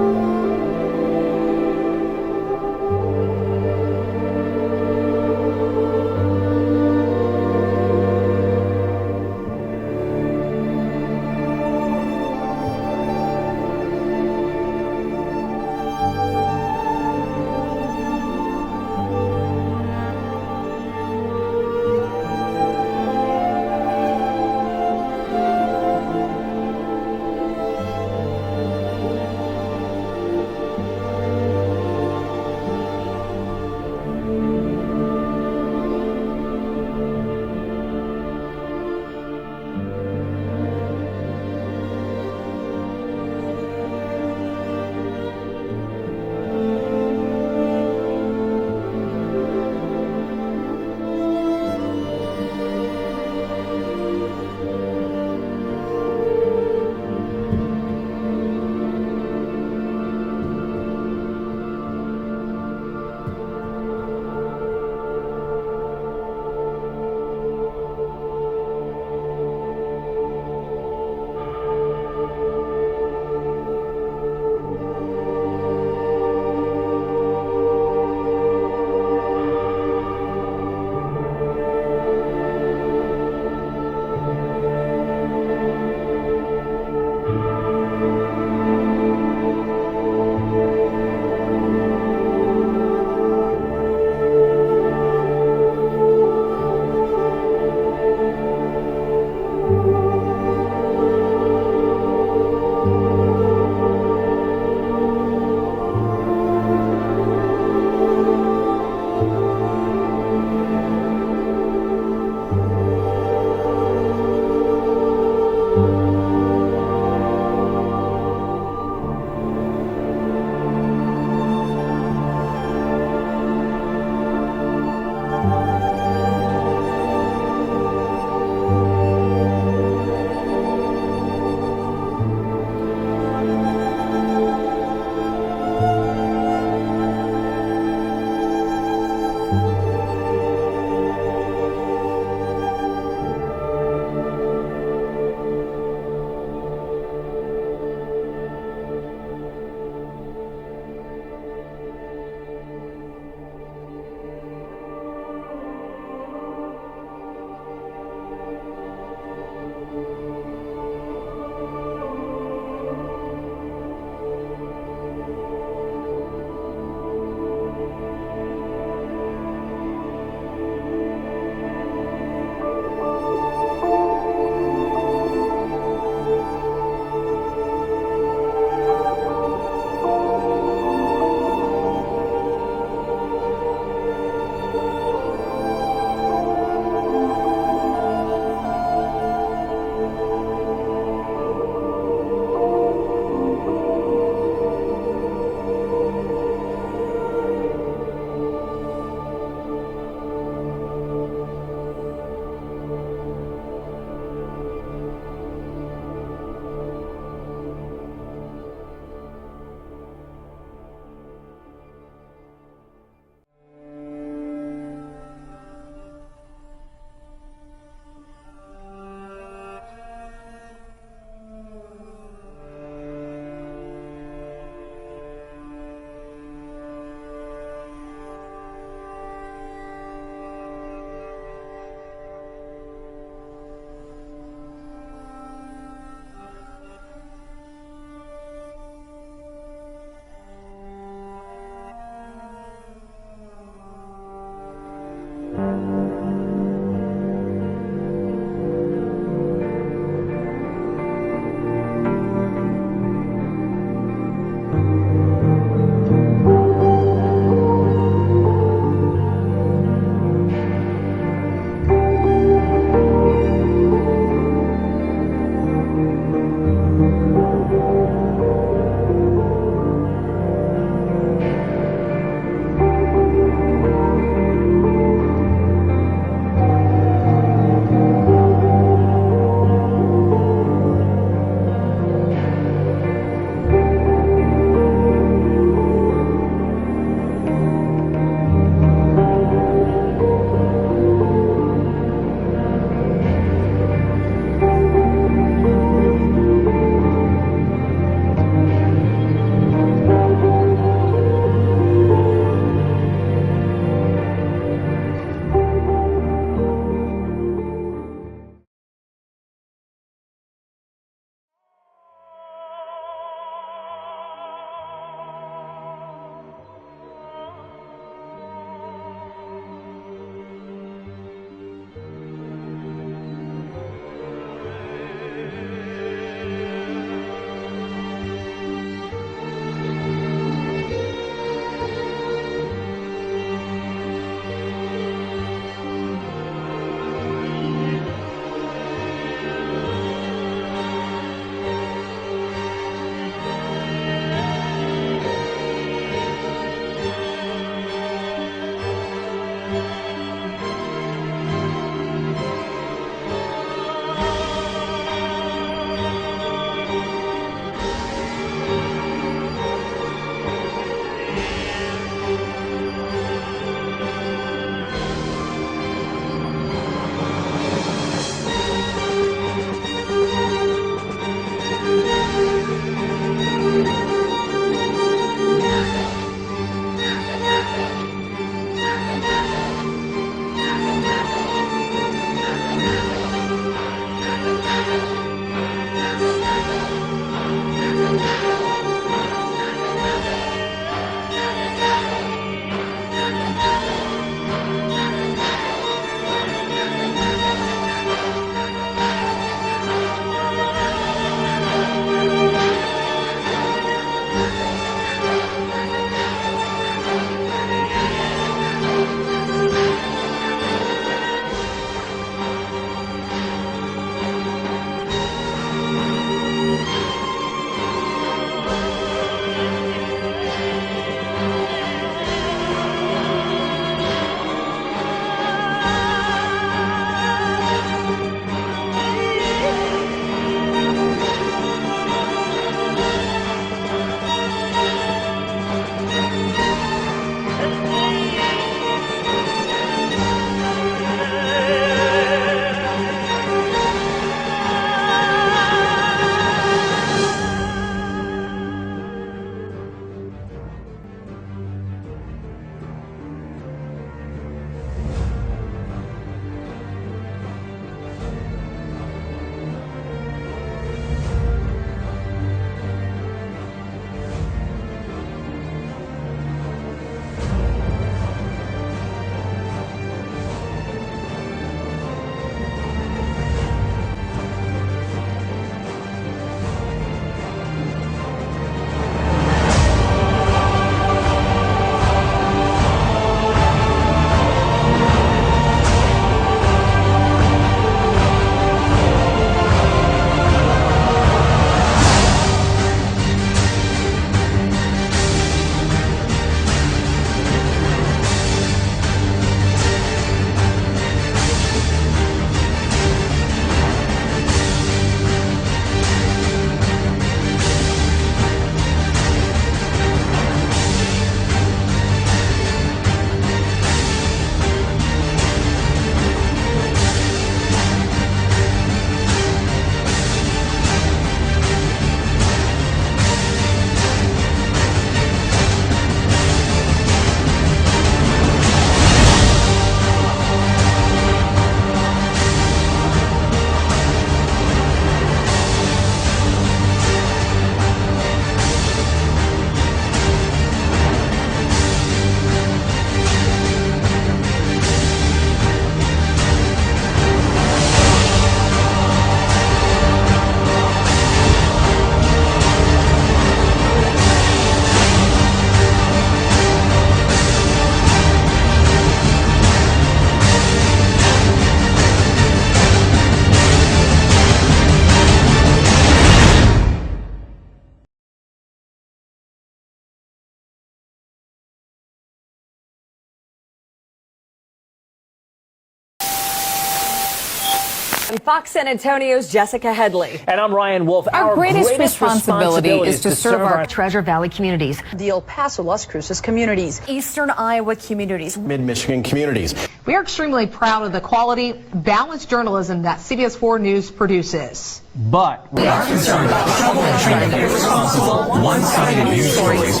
I'm Fox San Antonio's Jessica Headley. And I'm Ryan Wolf. Our greatest responsibility is to serve our Treasure Valley communities, the El Paso, Las Cruces communities, Eastern Iowa communities, Mid-Michigan communities. We are extremely proud of the quality, balanced journalism that CBS 4 News produces. But we are concerned about the trouble and trend of irresponsible, one-sided news stories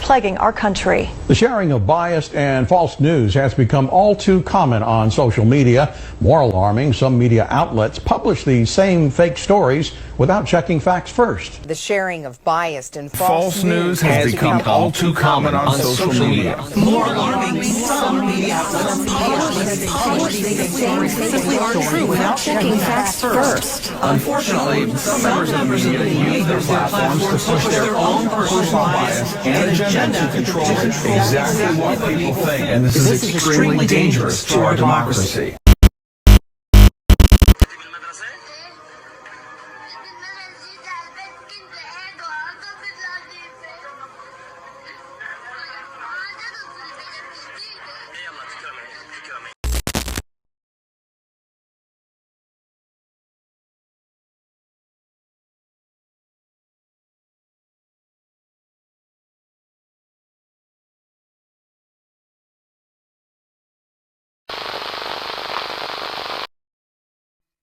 plaguing our country. The sharing of biased and false news has become all too common on social media. More alarming, some media outlets publish these same fake stories without checking facts first. The sharing of biased and false news has become all too common on social media. More alarming, some media outlets publish these same fake stories without checking facts first. Unfortunately, some members of the media use their platforms to push their own personal bias and agenda to control exactly what people think, and this is extremely dangerous to our democracy.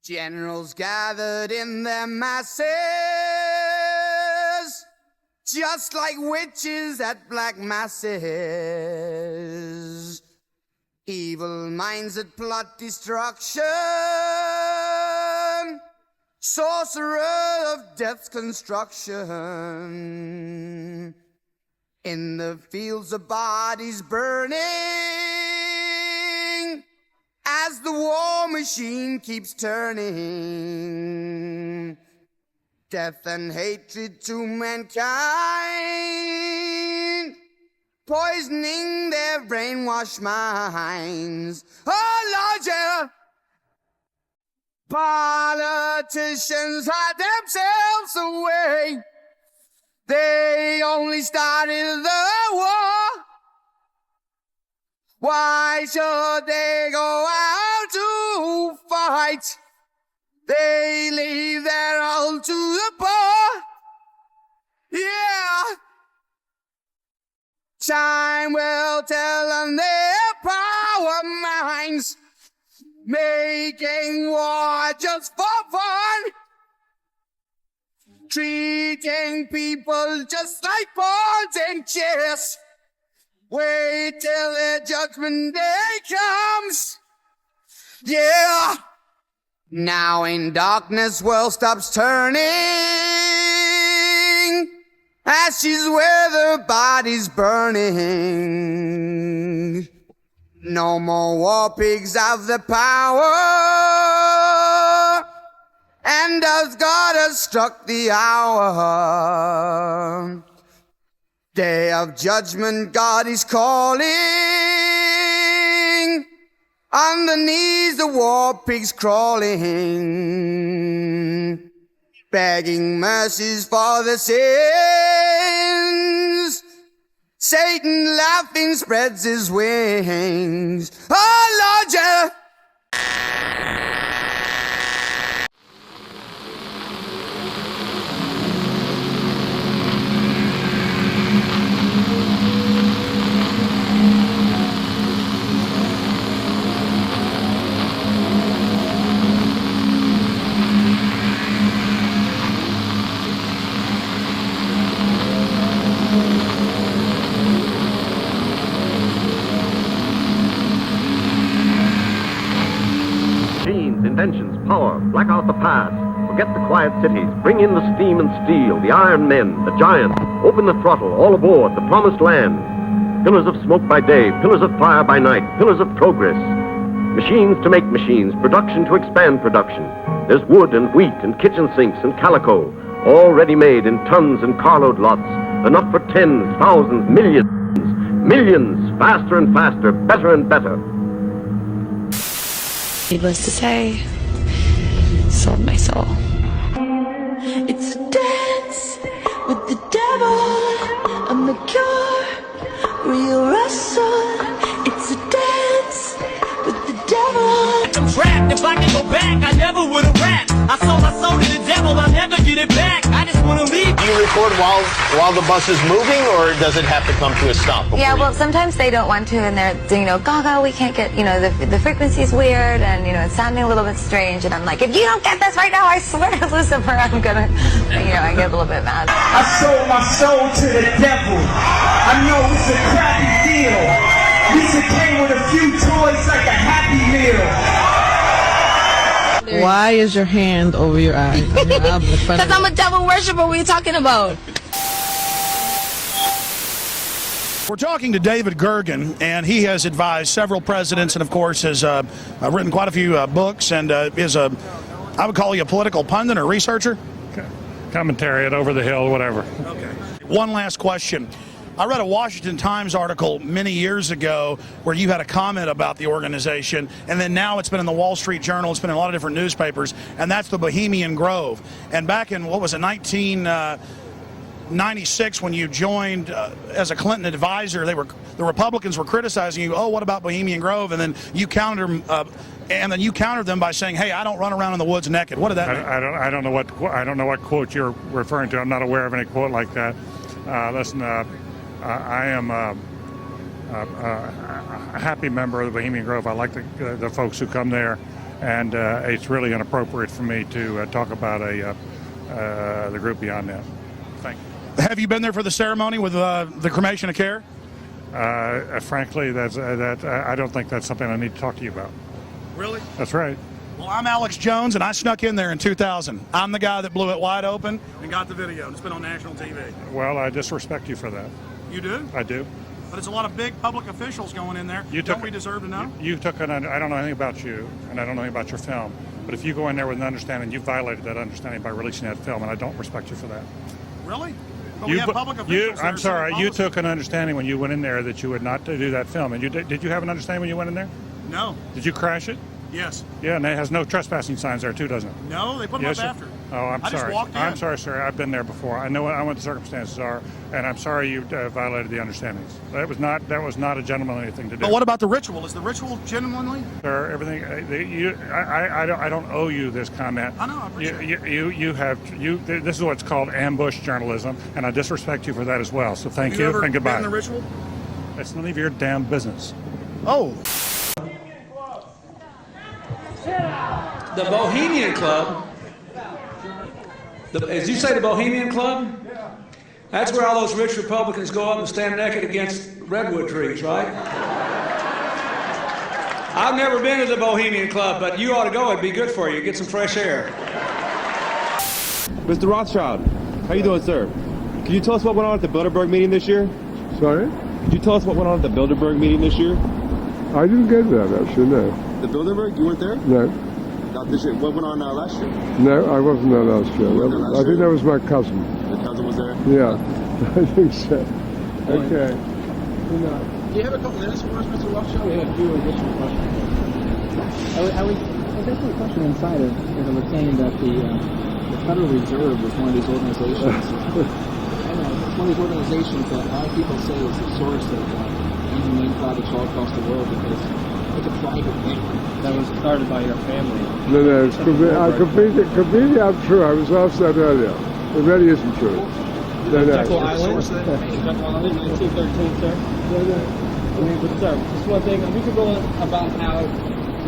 Generals gathered in their masses, just like witches at black masses. Evil minds that plot destruction, sorcerer of death's construction. In the fields of bodies burning, as the war machine keeps turning, death and hatred to mankind, poisoning their brainwashed minds. Oh Lord, yeah. Politicians hide themselves away. They only started the war. Why should they go out to fight? They leave their all to the poor. Yeah. Time will tell on their power minds, making war just for fun, treating people just like pawns and chess. Wait till the judgment day comes. Yeah. Now in darkness world stops turning, ashes where their bodies burning. No more war pigs have the power, and as God has struck the hour, day of judgment God is calling. On the knees the war pigs crawling, begging mercies for the sins. Satan laughing spreads his wings. Oh Lord, yeah. Inventions, power, black out the past. Forget the quiet cities. Bring in the steam and steel, the iron men, the giants. Open the throttle, all aboard, the promised land. Pillars of smoke by day, pillars of fire by night, pillars of progress. Machines to make machines, production to expand production. There's wood and wheat and kitchen sinks and calico, all ready-made in tons and carload lots. Enough for tens, thousands, millions, faster and faster, better and better. Needless to say, sold my soul. It's a dance with the devil. I'm the cure, real wrestle. It's a dance with the devil. I'm trapped if I could go back, I never would have rapped. I sold my soul to the devil, I'll never get it back. I just want to leave. Do you record while the bus is moving, or does it have to come to a stop? Yeah, well, sometimes they don't want to, and they're, Gaga, we can't get, the frequency's weird, and, it's sounding a little bit strange, and I'm like, if you don't get this right now, I swear to Lucifer, I'm gonna, I get a little bit mad. I sold my soul to the devil. I know it's a crappy deal. Lisa came with a few toys like a Happy Meal. Why is your hand over your eye? Because I'm a devil worshiper. What are you talking about? We're talking to David Gergen, and he has advised several presidents and, of course, has written quite a few books and is I would call you a political pundit or researcher? Commentary at Over the Hill, whatever. Okay. One last question. I read a Washington Times article many years ago where you had a comment about the organization, and then now it's been in the Wall Street Journal, it's been in a lot of different newspapers, and that's the Bohemian Grove. And back in, 1996, when you joined as a Clinton advisor, the Republicans were criticizing you. Oh, what about Bohemian Grove? And then you countered them by saying, "Hey, I don't run around in the woods naked." What did that mean? I don't know what quote you're referring to. I'm not aware of any quote like that. Listen, I am a happy member of the Bohemian Grove. I like the folks who come there, and it's really inappropriate for me to talk about the group beyond that. Thank you. Have you been there for the ceremony with the cremation of care? Frankly, I don't think that's something I need to talk to you about. Really? That's right. Well, I'm Alex Jones, and I snuck in there in 2000. I'm the guy that blew it wide open and got the video. It's been on national TV. Well, I disrespect you for that. You do? I do. But it's a lot of big public officials going in there. Don't we deserve to know? I don't know anything about you, and I don't know anything about your film. But if you go in there with an understanding, you violated that understanding by releasing that film, and I don't respect you for that. Really? But we have public officials. I'm sorry. You took an understanding when you went in there that you would not do that film. And did you have an understanding when you went in there? No. Did you crash it? Yes. Yeah, and it has no trespassing signs there too, doesn't it? No, they put them up after. Oh, I'm sorry. I just walked in. I'm sorry, sir. I've been there before. I know what the circumstances are, and I'm sorry you violated the understandings. That was not a gentlemanly thing to do. But what about the ritual? Is the ritual gentlemanly? Sir, everything. I don't owe you this comment. I know. I appreciate it. This is what's called ambush journalism, and I disrespect you for that as well. So thank you ever and goodbye. Been in the ritual? It's none of your damn business. Oh. The Bohemian Club. As you say, the Bohemian Club? That's where all those rich Republicans go up and stand naked against redwood trees, right? I've never been to the Bohemian Club, but you ought to go. It'd be good for you. Get some fresh air. Mr. Rothschild, how you doing, sir? Can you tell us what went on at the Bilderberg meeting this year? Sorry? Could you tell us what went on at the Bilderberg meeting this year? I didn't get that, actually, no. The Bilderberg? You weren't there? No. Not this year. What went on last year? No, I wasn't there last year. I think that was my cousin. Your cousin was there? Yeah, I think so. Okay. Do you have a couple minutes for us, Mr. Rothschild? We have a few additional questions. I was asking a question inside of, as I was saying that the Federal Reserve was one of these organizations. It's one of these organizations that a lot of people say is the source of engineering projects all across the world because it's a private thing that was started by your family. No, it's completely untrue. I was asked that earlier. It really isn't true. No. Jekyll Island? Jekyll Island, 1913, sir. I mean, but sir, just one thing. We could go on about how,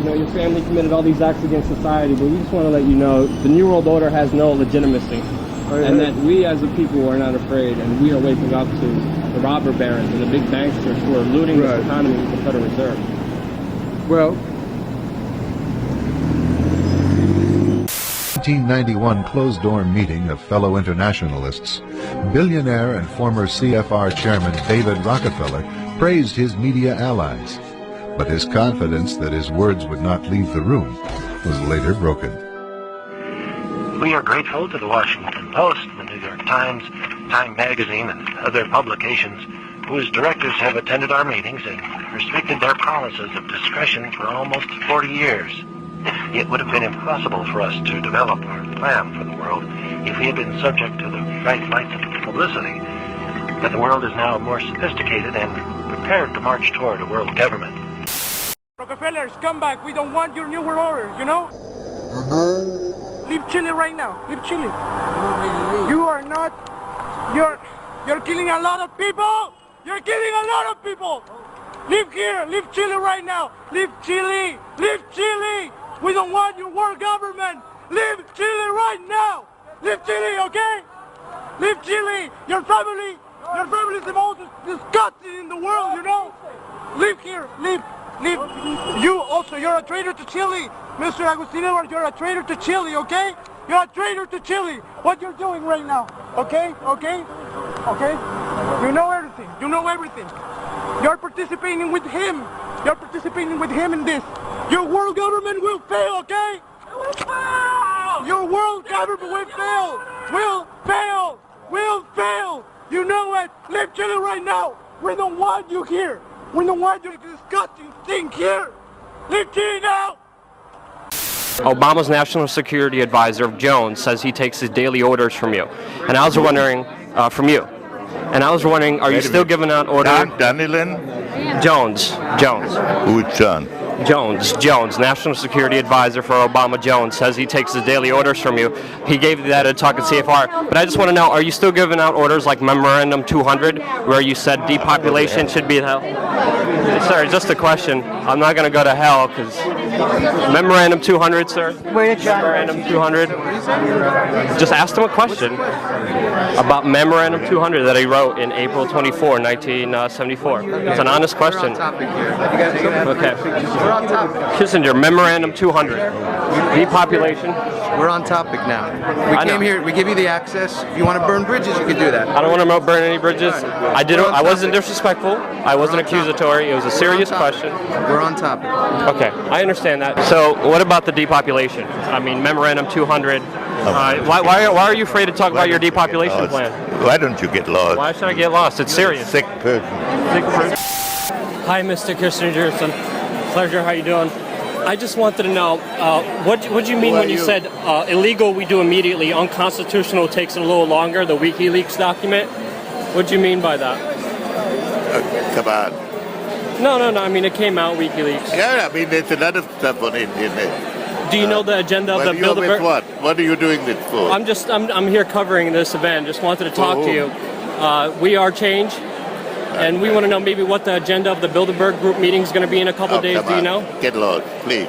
your family committed all these acts against society, but we just want to let you know the New World Order has no legitimacy. And that we as a people are not afraid, and we are waking up to the robber barons and the big banksters who are looting this economy with the Federal Reserve. Well, 1991 closed-door meeting of fellow internationalists, billionaire and former CFR chairman David Rockefeller praised his media allies, but his confidence that his words would not leave the room was later broken. We are grateful to the Washington Post, the New York Times, Time Magazine, and other publications whose directors have attended our meetings and restricted their promises of discretion for almost 40 years. It would have been impossible for us to develop our plan for the world if we had been subject to the bright lights of publicity. But the world is now more sophisticated and prepared to march toward a world government. Rockefellers, come back. We don't want your New World Order, you know? Leave Chile right now. Leave Chile. You are not... You're killing a lot of people. You're killing a lot of people. Leave here. Leave Chile right now. Leave Chile. Leave Chile. We don't want your world government. Leave Chile right now. Leave Chile, okay? Leave Chile. Your family is the most disgusting in the world, you know? Leave here. Leave. You also, you're a traitor to Chile. Mr. Agustin Edwards, you're a traitor to Chile, okay? You're a traitor to Chile. What you're doing right now, okay? You know everything. You know everything. You're participating with him. You're participating with him in this. Your world government will fail, okay? Your world government will fail. Will fail. You know it. Leave Chile right now. We don't want you here. We don't want your disgusting thing here. Leave Chile now. Obama's national security advisor, Jones, says he takes his daily orders from you. And I was wondering, from you. And I was wondering, are you still giving out orders? Jones. Who's John? Jones, National Security Advisor for Obama. Jones says he takes his daily orders from you. He gave that a talk at CFR. But I just want to know, are you still giving out orders like Memorandum 200, where you said depopulation should be hell? Sir, just a question. I'm not going to go to hell because Memorandum 200, sir. Where did Memorandum 200. Just asked him a question about Memorandum 200 that he wrote in April 24, 1974. It's an honest question. Okay. We're on topic. Kissinger, Memorandum 200. Depopulation. We're on topic now. We came here, we give you the access. If you want to burn bridges, you can do that. I don't want to burn any bridges. I wasn't disrespectful. I wasn't accusatory. It was a serious question. We're on topic. Okay, I understand that. So what about the depopulation? I mean, Memorandum 200. Why are you afraid to talk about your depopulation plan? Why don't you get lost? Why should I get lost? It's serious. Sick person. Hi, Mr. Kissinger. It's a pleasure. How you doing? I just wanted to know, what do you mean when you said illegal we do immediately, unconstitutional takes a little longer, the WikiLeaks document? What do you mean by that? Come on. No. I mean, it came out, WikiLeaks. Yeah, I mean, there's a lot of stuff on it, isn't it? Do you know the agenda of the Bilderberg? What? What are you doing it for? I'm here covering this event. Just wanted to talk to you. We are change. And we want to know maybe what the agenda of the Bilderberg Group meeting is going to be in a couple days. Do you know? Get lost, please.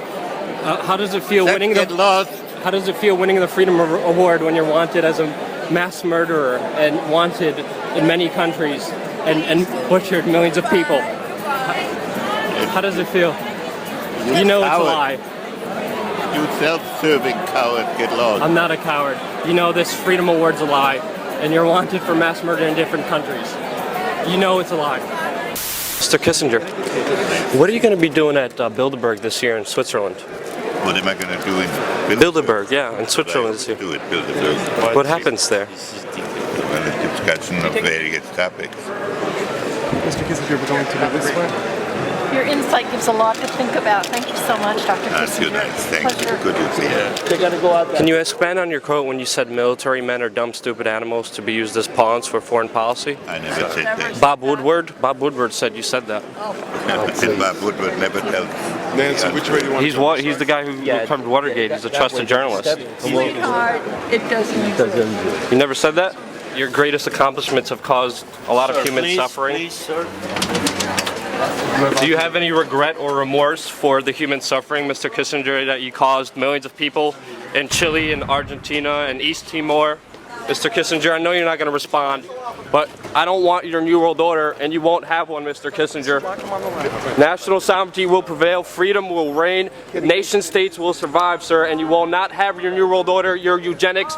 How does it feel winning How does it feel winning the Freedom Award when you're wanted as a mass murderer and wanted in many countries and butchered millions of people? How does it feel? You know it's a lie. You self-serving coward, get lost. I'm not a coward. You know this Freedom Award's a lie, and you're wanted for mass murder in different countries. You know it's a lie. Mr. Kissinger, what are you going to be doing at Bilderberg this year in Switzerland? What am I going to do in Bilderberg, yeah, in Switzerland this year. Do at Bilderberg. What happens there? Well, a discussion of various topics. Mr. Kissinger, we're going to go this way. Your insight gives a lot to think about. Thank you so much, Dr. That's Kissinger. nice. Thank you. Good to see you. They gotta go out there. Can you expand on your quote when you said military men are dumb, stupid animals to be used as pawns for foreign policy? I never said that. Bob Woodward said you said that. Bob Woodward never tells. Nancy, which way do you want He's the guy who covered Watergate. He's a trusted journalist. Sweetheart, it doesn't. You never said that? Your greatest accomplishments have caused a lot of human suffering. Please, sir. Do you have any regret or remorse for the human suffering, Mr. Kissinger, that you caused millions of people in Chile and Argentina and East Timor? Mr. Kissinger, I know you're not going to respond, but I don't want your New World Order, and you won't have one, Mr. Kissinger. National sovereignty will prevail, freedom will reign, nation states will survive, sir, and you will not have your New World Order, your eugenics.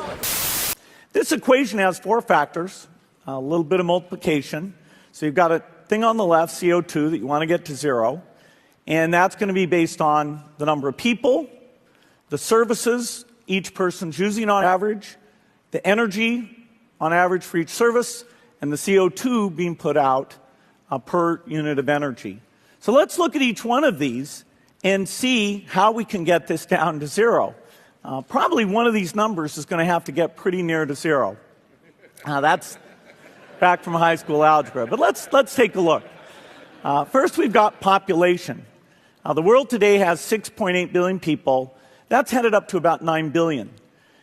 This equation has four factors, a little bit of multiplication. So you've got a thing on the left, CO2, that you want to get to zero, and that's going to be based on the number of people, the services each person's using on average, the energy on average for each service, and the CO2 being put out per unit of energy. So let's look at each one of these and see how we can get this down to zero. Probably one of these numbers is going to have to get pretty near to zero. That's back from high school algebra. But let's take a look. First, we've got population. The world today has 6.8 billion people. That's headed up to about 9 billion.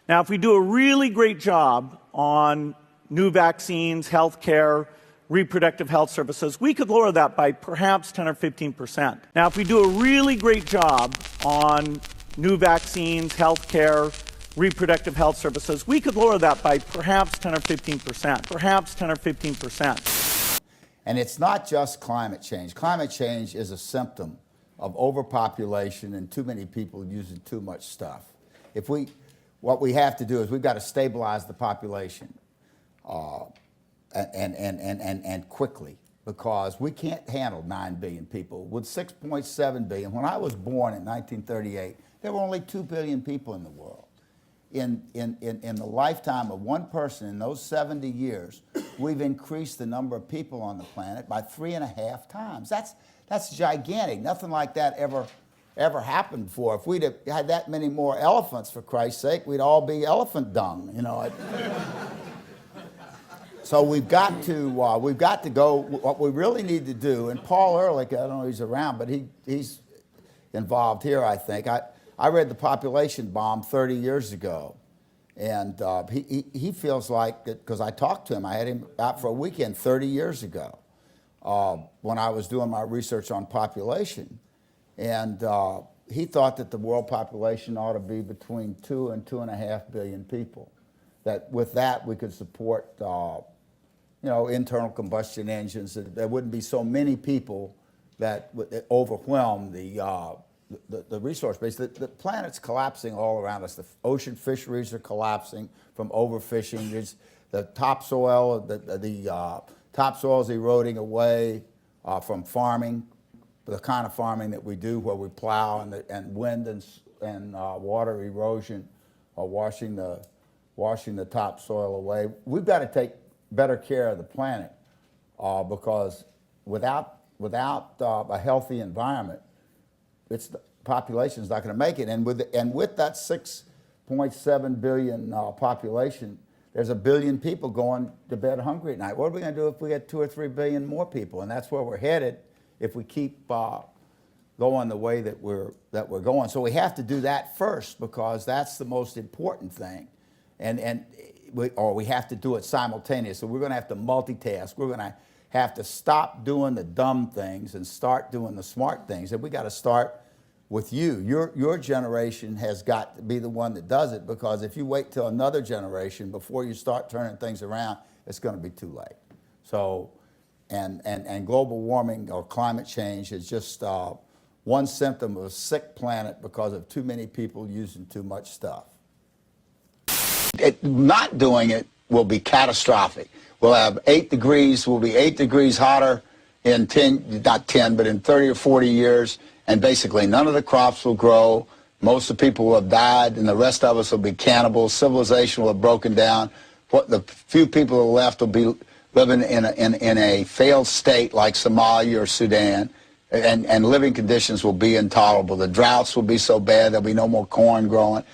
Now, if we do a really great job on new vaccines, health care, reproductive health services, we could lower that by perhaps 10 or 15%. Now, if we do a really great job on new vaccines, health care, reproductive health services, we could lower that by perhaps 10 or 15%. Perhaps 10 or 15%. And it's not just climate change. Climate change is a symptom of overpopulation and too many people using too much stuff. What we have to do is we've got to stabilize the population and quickly, because we can't handle 9 billion people. With 6.7 billion, when I was born in 1938, there were only 2 billion people in the world. In the lifetime of one person in those 70 years, we've increased the number of people on the planet by 3.5 times. That's gigantic. Nothing like that ever happened before. If we'd have had that many more elephants, for Christ's sake, we'd all be elephant dung, you know. So we've got to go. What we really need to do, and Paul Ehrlich, I don't know if he's around, but he's involved here, I think. I read The Population Bomb 30 years ago, and he feels like, because I talked to him, I had him out for a weekend 30 years ago when I was doing my research on population, and he thought that the world population ought to be between 2 and 2.5 billion people. That with that we could support internal combustion engines. There wouldn't be so many people that would overwhelm the resource base. The planet's collapsing all around us. The ocean fisheries are collapsing from overfishing. The topsoil, the topsoil's eroding away from farming, the kind of farming that we do where we plow, and wind and water erosion are washing the topsoil away. We've got to take better care of the planet because without a healthy environment, the population's not going to make it. And with that 6.7 billion population, there's 1 billion people going to bed hungry at night. What are we going to do if we get 2 or 3 billion more people? And that's where we're headed if we keep going the way that we're going. So we have to do that first because that's the most important thing. We have to do it simultaneously. So we're going to have to multitask. We're going to have to stop doing the dumb things and start doing the smart things. And we got to start with you. Your generation has got to be the one that does it, because if you wait till another generation before you start turning things around, it's going to be too late. So, and global warming or climate change is just one symptom of a sick planet because of too many people using too much stuff. Not doing it will be catastrophic. We'll have 8 degrees, we'll be 8 degrees hotter in 30 or 40 years, and basically none of the crops will grow. Most of the people will have died, and the rest of us will be cannibals. Civilization will have broken down. The few people who are left will be living in a failed state like Somalia or Sudan, and living conditions will be intolerable. The droughts will be so bad there'll be no more corn growing.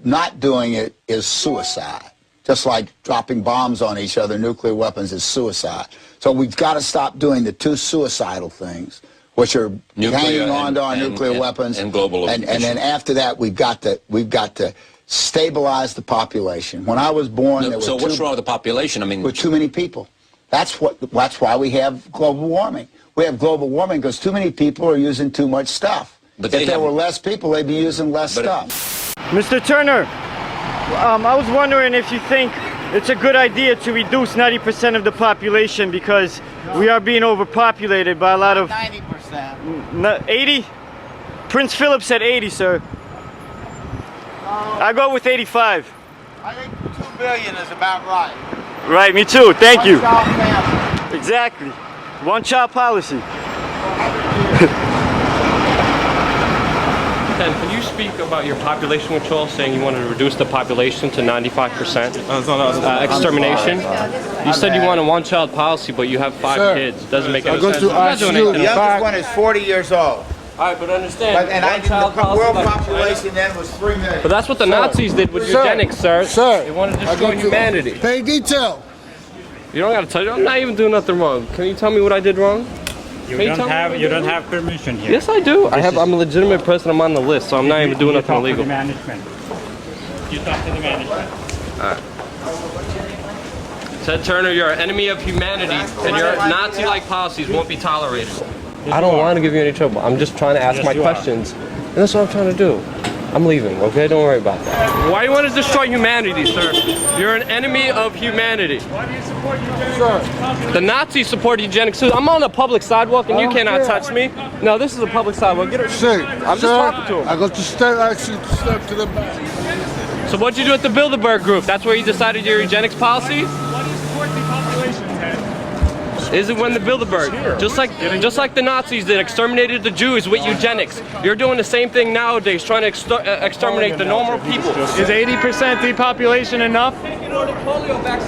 Not doing it is suicide. Just like dropping bombs on each other, nuclear weapons is suicide. So we've got to stop doing the 2 suicidal things, which are hanging on to our nuclear weapons and global. And then after that, we've got to stabilize the population. When I was born, there were what's wrong with the population? I mean, with too many people. That's why we have global warming. We have global warming because too many people are using too much stuff. But if there were less people, they'd be using less stuff. Mr. Turner, I was wondering if you think it's a good idea to reduce 90% of the population because we are being overpopulated by a lot of... 90%. 80? Prince Philip said 80, sir. I go with 85. I think 2 billion is about right. Right, me too. Thank you. One-child family. Exactly. One-child policy. Ken, can you speak about your population control, saying you wanted to reduce the population to 95%? Extermination? You said you want a one-child policy, but you have 5 kids. Doesn't make any sense. The youngest one is 40 years old. All right, but understand. The world population then was 3 million. But that's what the Nazis did with eugenics, sir. They wanted to destroy humanity. Pay detail. You don't got to tell you. I'm not even doing nothing wrong. Can you tell me what I did wrong? Can you tell me what You I'm don't doing? have permission here. Yes, I do. I'm a legitimate person. I'm on the list, so I'm not even doing nothing talk illegal. To the management. You talk to the management. All right. Ted Turner, you're an enemy of humanity, and your Nazi-like policies won't be tolerated. I don't want to give you any trouble. I'm just trying to ask my questions, and that's what I'm trying to do. I'm leaving, okay? Don't worry about that. Why do you want to destroy humanity, sir? You're an enemy of humanity. Why do you support eugenics? The Nazis support eugenics too. I'm on a public sidewalk and you cannot touch me. No, this is a public sidewalk. Get her. I'm just talking to him. I got to step to the back. So what'd you do at the Bilderberg group? That's where you decided your eugenics policy? Why do you support depopulation, Ted? Is it when the Bilderberg? Just like the Nazis did, exterminated the Jews with eugenics. You're doing the same thing nowadays, trying to exterminate the normal people. Is 80% depopulation enough?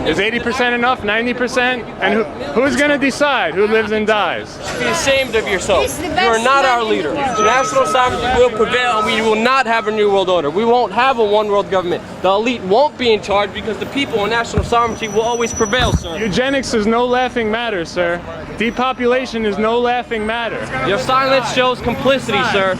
Is 80% enough? 90%? And who's going to decide who lives and dies? Be ashamed of yourself. You are not our leader. National sovereignty will prevail, and we will not have a new world order. We won't have a one world government. The elite won't be in charge because the people and national sovereignty will always prevail, sir. Eugenics is no laughing matter, sir. Depopulation is no laughing matter. Your silence shows complicity, sir.